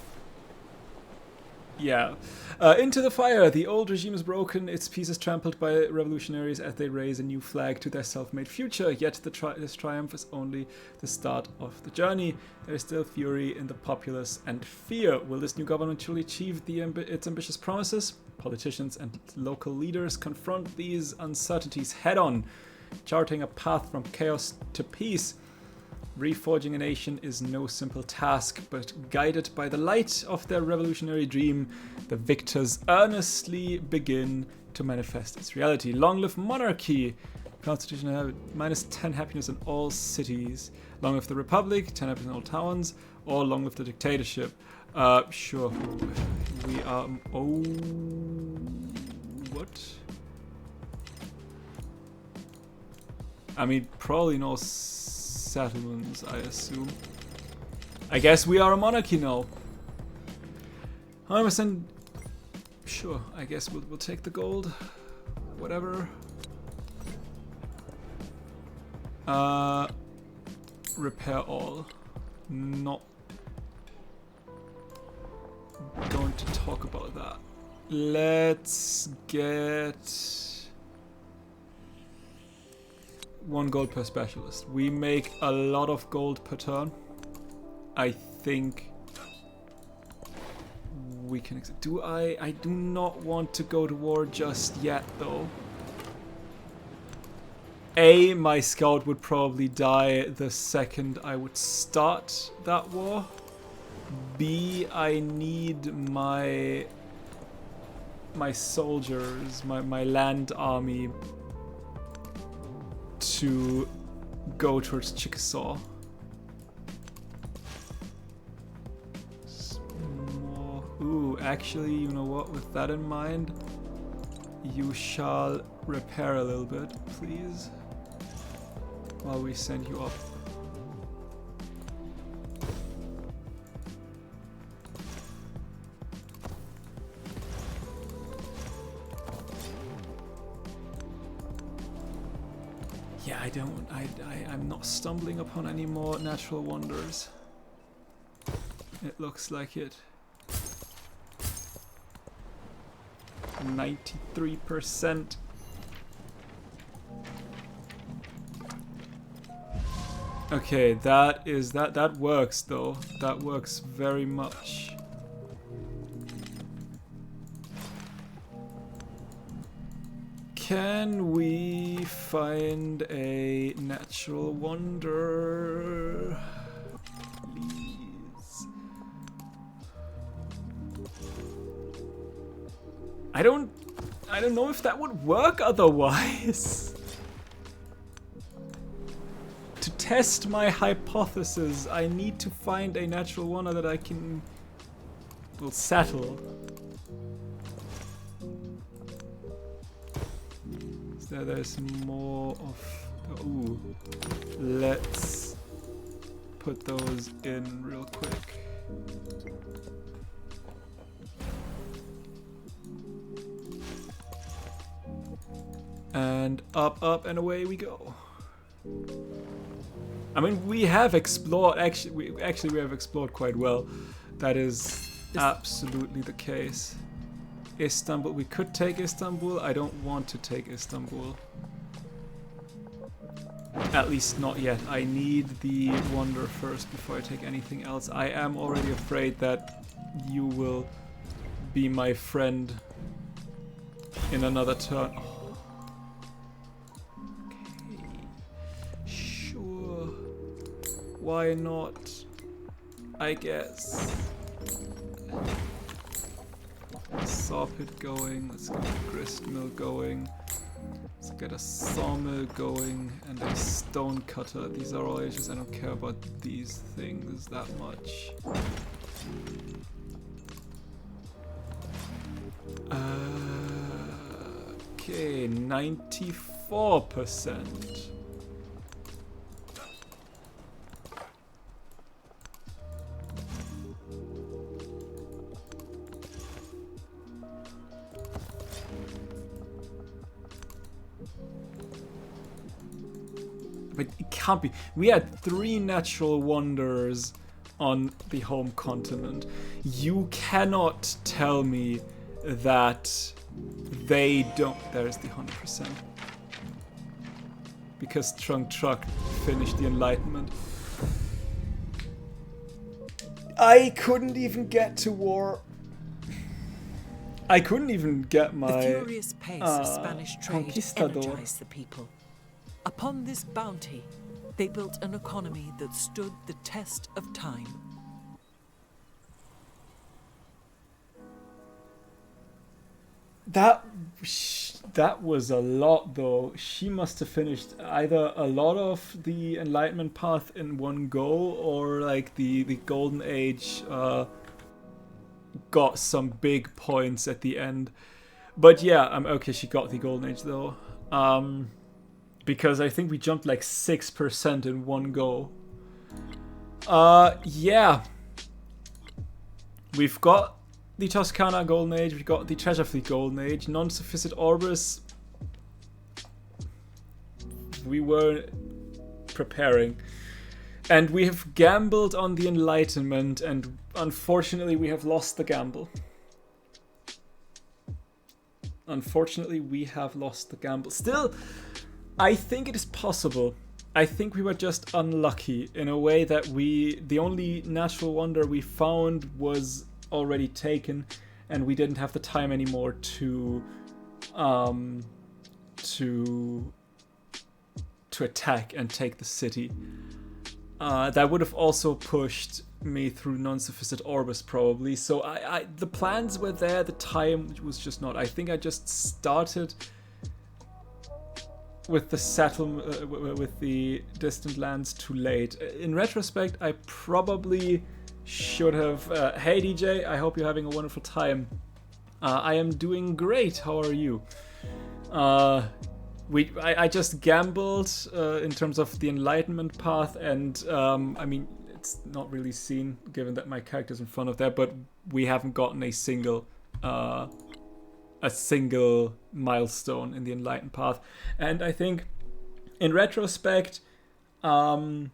Yeah. Into the fire. The old regime is broken, its pieces trampled by revolutionaries as they raise a new flag to their self-made future. Yet this triumph is only the start of the journey. There is still fury in the populace and fear. Will this new government truly achieve its ambitious promises? Politicians and local leaders confront these uncertainties head-on, charting a path from chaos to peace. Reforging a nation is no simple task, but guided by the light of their revolutionary dream, the victors earnestly begin to manifest its reality. Long live monarchy! Constitution -10 happiness in all cities. Long live the republic, 10 happiness in all towns, or long live the dictatorship. Sure. We are... Oh... What? I mean, probably no settlements, I assume. I guess we are a monarchy now. 100%. Sure, I guess we'll take the gold. Whatever. Repair all. Not going to talk about that. Let's get 1 gold per specialist. We make a lot of gold per turn. I think we can... I do not want to go to war just yet, though. A, my scout would probably die the second I would start that war. B, I need my my soldiers, my land army to go towards Chickasaw. Ooh, actually, you know what? With that in mind, you shall repair a little bit, please, while we send you up. Yeah, I'm not stumbling upon any more natural wonders. It looks like it. 93%. Okay, that works though. That works very much. Can we find a natural wonder? Please. I don't know if that would work otherwise. To test my hypothesis, I need to find a natural wonder that I can settle. So there's more of. Ooh, let's put those in real quick. And up, and away we go. I mean, we have explored. We have explored quite well. That is absolutely the case. Istanbul. We could take Istanbul. I don't want to take Istanbul. At least not yet. I need the wonder first before I take anything else. I am already afraid that you will be my friend in another turn. Oh. Okay. Sure. Why not? I guess. Saw pit going. Let's get a grist mill going. Let's get a sawmill going and a stone cutter. These are all ages. I don't care about these things that much. Okay, 94%. But it can't be. We had 3 natural wonders on the home continent. You cannot tell me that they don't. There's the 100%. Because Trunk Truck finished the Enlightenment. I couldn't even get to war. I couldn't even get my The furious pace of Spanish trade energized the people. Upon this bounty, they built an economy that stood the test of time. That was a lot, though. She must have finished either a lot of the Enlightenment path in one go, or like the Golden Age got some big points at the end. But yeah, okay. She got the Golden Age though. Because I think we jumped like 6% in one go. Yeah. We've got the Toscana Golden Age, we've got the Treasure Fleet Golden Age, Non-Sufficit Orbis. We were preparing. And we have gambled on the Enlightenment, and unfortunately we have lost the gamble. Unfortunately we have lost the gamble. Still, I think it is possible. I think we were just unlucky in a way that the only natural wonder we found was already taken, and we didn't have the time anymore to attack and take the city. That would have also pushed me through non-sufficient orbis probably. So the plans were there, the time was just not. I think I just started with the with the distant lands too late. In retrospect, I probably should have. Hey DJ, I hope you're having a wonderful time. I am doing great. How are you? I just gambled in terms of the enlightenment path, and I mean, it's not really seen given that my character's in front of there, but we haven't gotten a single milestone in the enlightened path. And I think in retrospect, I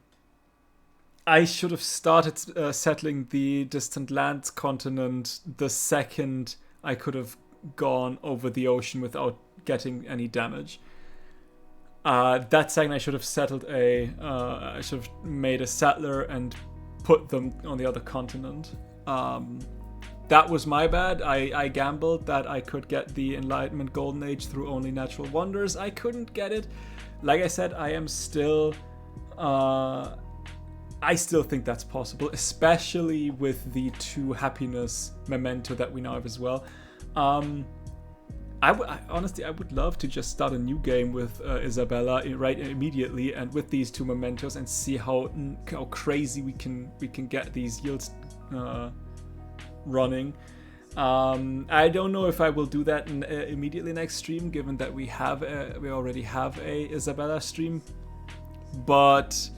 should have started settling the distant lands continent the second I could have gone over the ocean without getting any damage. That second I should have settled I should have made a settler and put them on the other continent. That was my bad. I gambled that I could get the Enlightenment Golden Age through only natural wonders. I couldn't get it. Like I said, I am still... I still think that's possible, especially with the 2 happiness memento that we now have as well. Honestly, I would love to just start a new game with Isabella right immediately, and with these 2 mementos, and see how crazy we can get these yields running. I don't know if I will do that immediately next stream, given that we already have a Isabella stream. But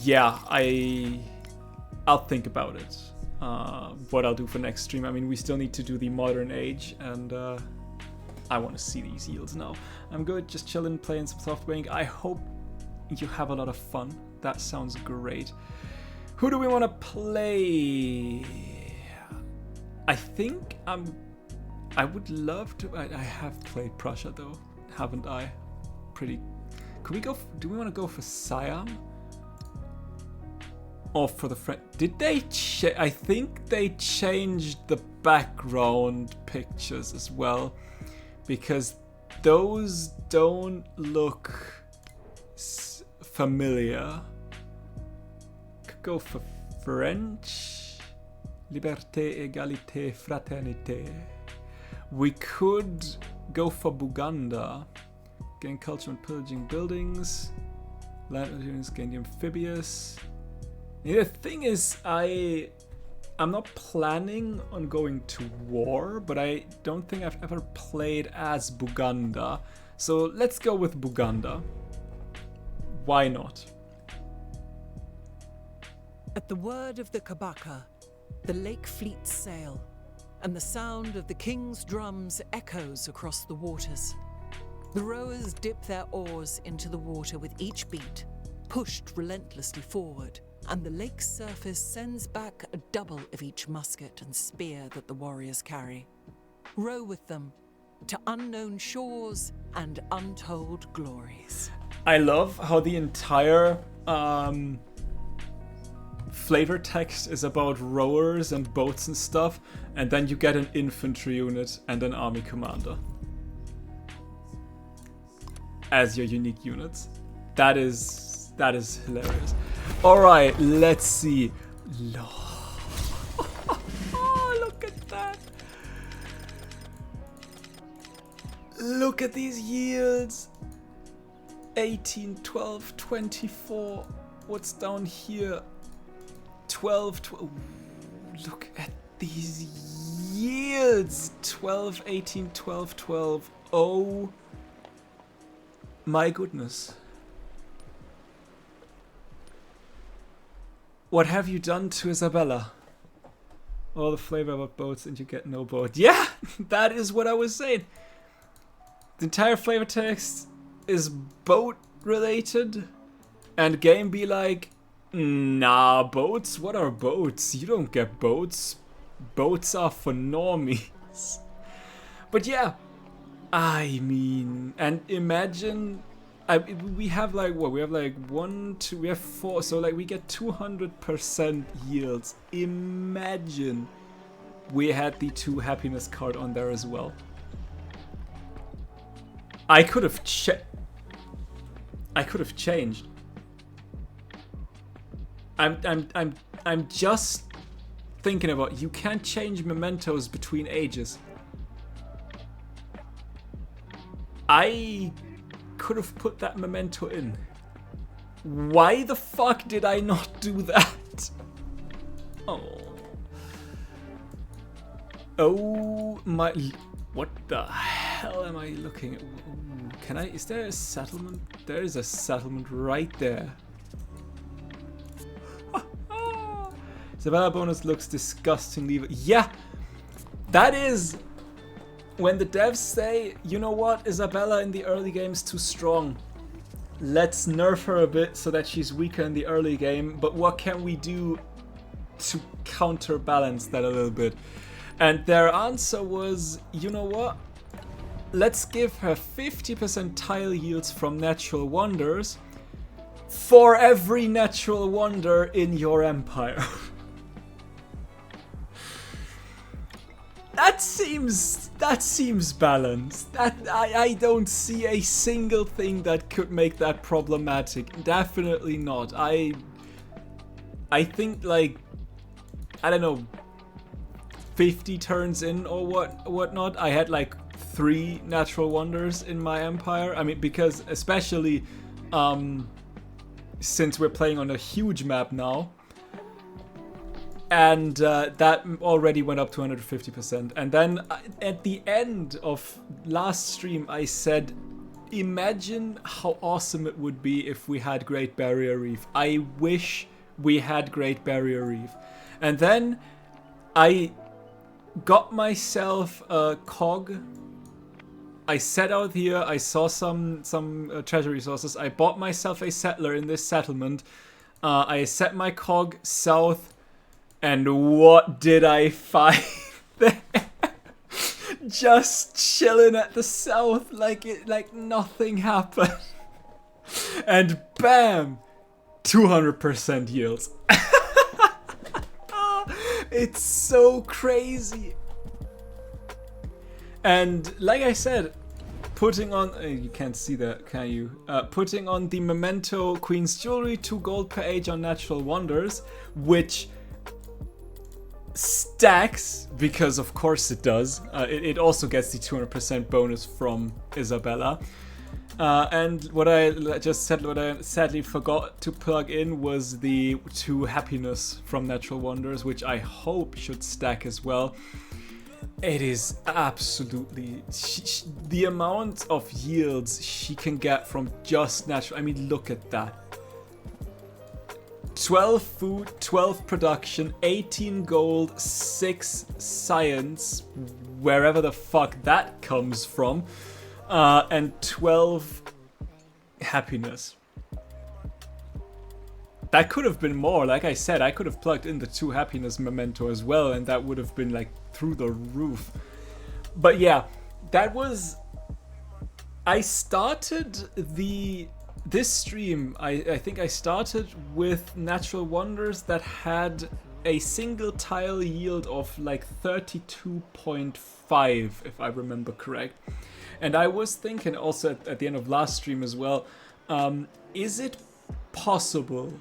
yeah, I'll think about it. What I'll do for next stream. I mean, we still need to do the modern age, and I want to see these yields now. I'm good, just chilling, playing some Softwing. I hope you have a lot of fun. That sounds great. Who do we want to play? I think I would love to. I have played Prussia though, haven't I? Pretty. Could we go? Do we want to go for Siam? Or for the French? Did they? I think they changed the background pictures as well, because those don't look familiar. Could go for French. Liberté, égalité, fraternité. We could go for Buganda. Gain culture and pillaging buildings. Land units gain the amphibious. The thing is, I'm not planning on going to war, but I don't think I've ever played as Buganda. So let's go with Buganda. Why not? At the word of the Kabaka, the lake fleets sail, and the sound of the king's drums echoes across the waters. The rowers dip their oars into the water with each beat, pushed relentlessly forward, and the lake's surface sends back a double of each musket and spear that the warriors carry. Row with them to unknown shores and untold glories. I love how the entire flavor text is about rowers and boats and stuff, and then you get an infantry unit and an army commander as your unique units. That is hilarious. All right, let's see. Oh, look at that. Look at these yields. 18, 12, 24. What's down here? 12, 12. Look at these yields. 12, 18, 12, 12. Oh my goodness. What have you done to Isabella? All the flavor about boats and you get no boat. Yeah, that is what I was saying. The entire flavor text is boat related, and game be like, nah, boats? What are boats? You don't get boats. Boats are for normies. But yeah, I mean, and imagine, we have like, what? We have like 1, 2, we have 4, so like we get 200% yields. Imagine we had the 2 happiness card on there as well. I could have changed. I'm just thinking about, you can't change mementos between ages. I could have put that memento in. Why the fuck did I not do that? Oh. Oh my... What the hell am I looking at? Ooh, can I... Is there a settlement? There is a settlement right there. Isabella bonus looks disgustingly... Yeah! That is... When the devs say, you know what, Isabella in the early game is too strong. Let's nerf her a bit so that she's weaker in the early game, but what can we do to counterbalance that a little bit? And their answer was, you know what? Let's give her 50% tile yields from natural wonders for every natural wonder in your empire. That seems balanced. That I don't see a single thing that could make that problematic. Definitely not. I think, like, I don't know, 50 turns in or whatnot, I had like 3 natural wonders in my empire. I mean, because especially since we're playing on a huge map now. And that already went up to 150%. And then at the end of last stream, I said, imagine how awesome it would be if we had Great Barrier Reef. I wish we had Great Barrier Reef. And then I got myself a cog. I set out here. I saw some treasure resources. I bought myself a settler in this settlement. I set my cog south. And what did I find there? Just chilling at the south like nothing happened. And bam! 200% yields. It's so crazy. And like I said, putting on... you can't see that, can you? Putting on the Memento Queen's Jewelry, 2 gold per age on Natural Wonders, which... stacks, because of course it does. It also gets the 200% bonus from Isabella. And what I just said, what I sadly forgot to plug in was the 2 happiness from Natural Wonders, which I hope should stack as well. It is absolutely... the amount of yields she can get from just natural... I mean, look at that. 12 food, 12 production, 18 gold, 6 science, wherever the fuck that comes from, and 12 happiness. That could have been more. Like I said, I could have plugged in the 2 happiness memento as well, and that would have been like through the roof. But yeah, that was... I started this stream, I think I started with Natural Wonders that had a single tile yield of like 32.5, if I remember correct. And I was thinking also at the end of last stream as well, is it possible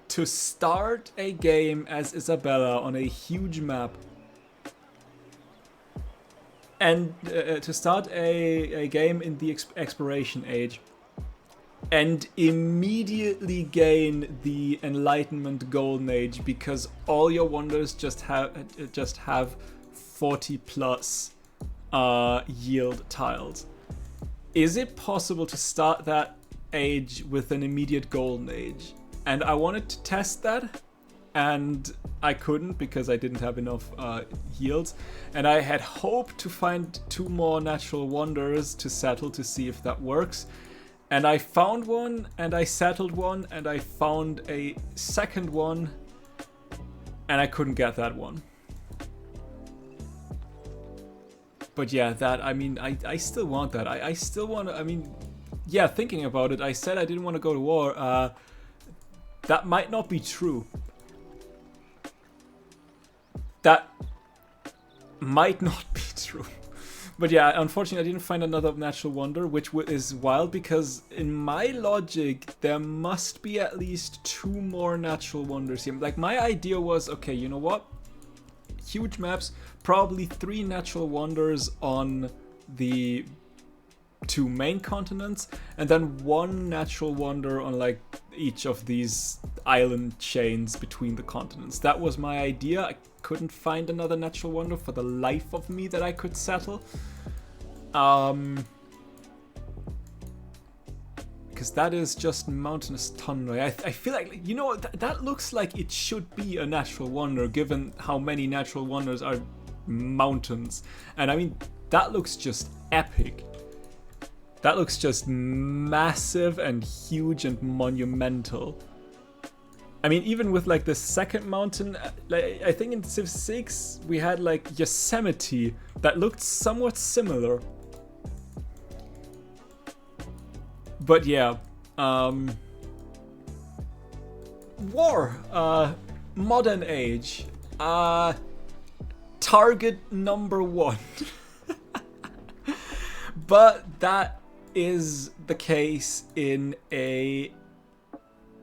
to start a game as Isabella on a huge map and to start a game in the exploration age and immediately gain the Enlightenment Golden Age because all your wonders just have 40 plus yield tiles? Is it possible to start that age with an immediate Golden Age? And I wanted to test that, and I couldn't because I didn't have enough yields. And I had hoped to find 2 more Natural Wonders to settle to see if that works. And I found one, and I settled one, and I found a second one, and I couldn't get that one. But yeah, that, I mean, I still want that. I still want to, I mean, yeah, thinking about it, I said I didn't want to go to war. That might not be true. That might not be true. But yeah, unfortunately, I didn't find another natural wonder, which is wild because in my logic, there must be at least 2 more natural wonders here. Like, my idea was, okay, you know what? Huge maps, probably 3 natural wonders on the 2 main continents, and then 1 natural wonder on like each of these island chains between the continents. That was my idea. I couldn't find another natural wonder for the life of me that I could settle. Because that is just mountainous tundra. I feel like, you know, that looks like it should be a natural wonder, given how many natural wonders are mountains. And I mean, that looks just epic. That looks just massive and huge and monumental. I mean, even with like the second mountain, like, I think in Civ 6 we had like Yosemite that looked somewhat similar. But yeah, war, modern age, target number 1. But that is the case in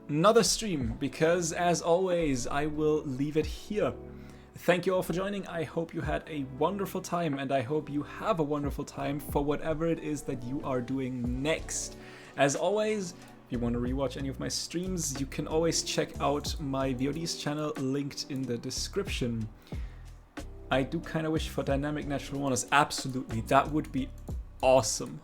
another stream, because as always, I will leave it here. Thank you all for joining. I hope you had a wonderful time, and I hope you have a wonderful time for whatever it is that you are doing next. As always, if you want to rewatch any of my streams, you can always check out my VODs channel linked in the description. I do kind of wish for dynamic natural wonders. Absolutely, that would be awesome.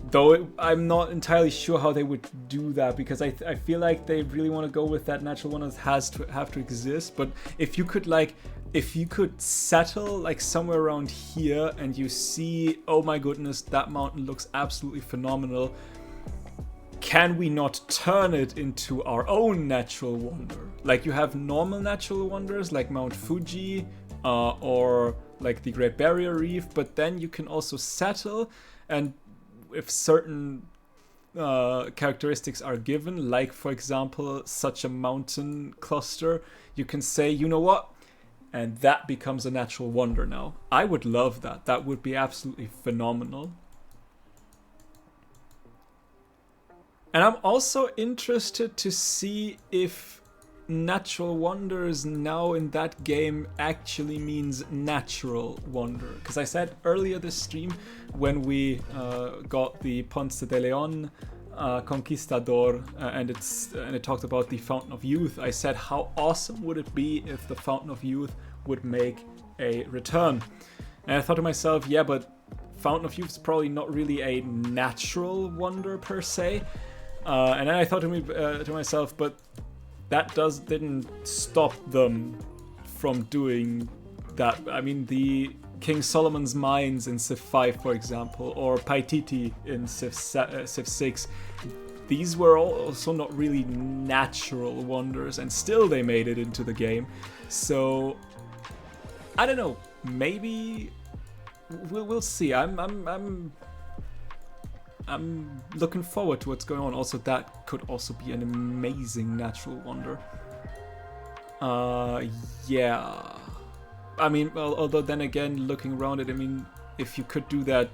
Though I'm not entirely sure how they would do that, because I feel like they really want to go with that natural wonders have to exist. But if you could settle like somewhere around here and you see, oh my goodness, that mountain looks absolutely phenomenal. Can we not turn it into our own natural wonder? Like, you have normal natural wonders like Mount Fuji or like the Great Barrier Reef, but then you can also settle, and if certain characteristics are given, like for example such a mountain cluster, you can say, you know what, and that becomes a natural wonder now. I would love that. That would be absolutely phenomenal. And I'm also interested to see if natural wonders now in that game actually means natural wonder. Because I said earlier this stream, when we got the Ponce de Leon Conquistador and it talked about the Fountain of Youth, I said how awesome would it be if the Fountain of Youth would make a return. And I thought to myself, yeah, but Fountain of Youth is probably not really a natural wonder per se. And then I thought to myself, but that didn't stop them from doing that. I mean, the King Solomon's Mines in Civ 5, for example, or Paititi in Civ 6, these were also not really natural wonders, and still they made it into the game. So I don't know. Maybe we'll see. I'm looking forward to what's going on. Also, that could also be an amazing natural wonder. Yeah. I mean, well, although then again, looking around it, I mean, if you could do that,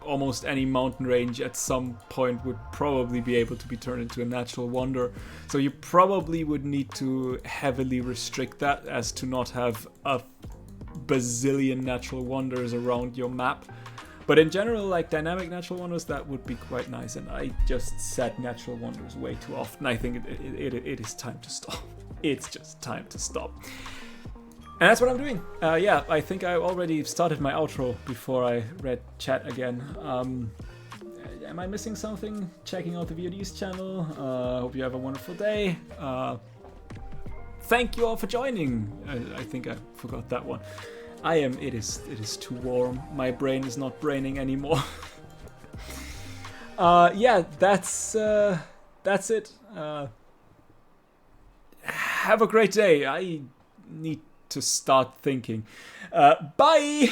almost any mountain range at some point would probably be able to be turned into a natural wonder. So you probably would need to heavily restrict that as to not have a bazillion natural wonders around your map. But in general, like dynamic natural wonders, that would be quite nice. And I just said natural wonders way too often. I think it is time to stop. It's just time to stop. And that's what I'm doing. Yeah, I think I already started my outro before I read chat again. Am I missing something? Checking out the VODs channel. Hope you have a wonderful day. Thank you all for joining. I think I forgot that one. It is too warm. My brain is not braining anymore. Yeah, that's it. Have a great day. I need to start thinking. Bye!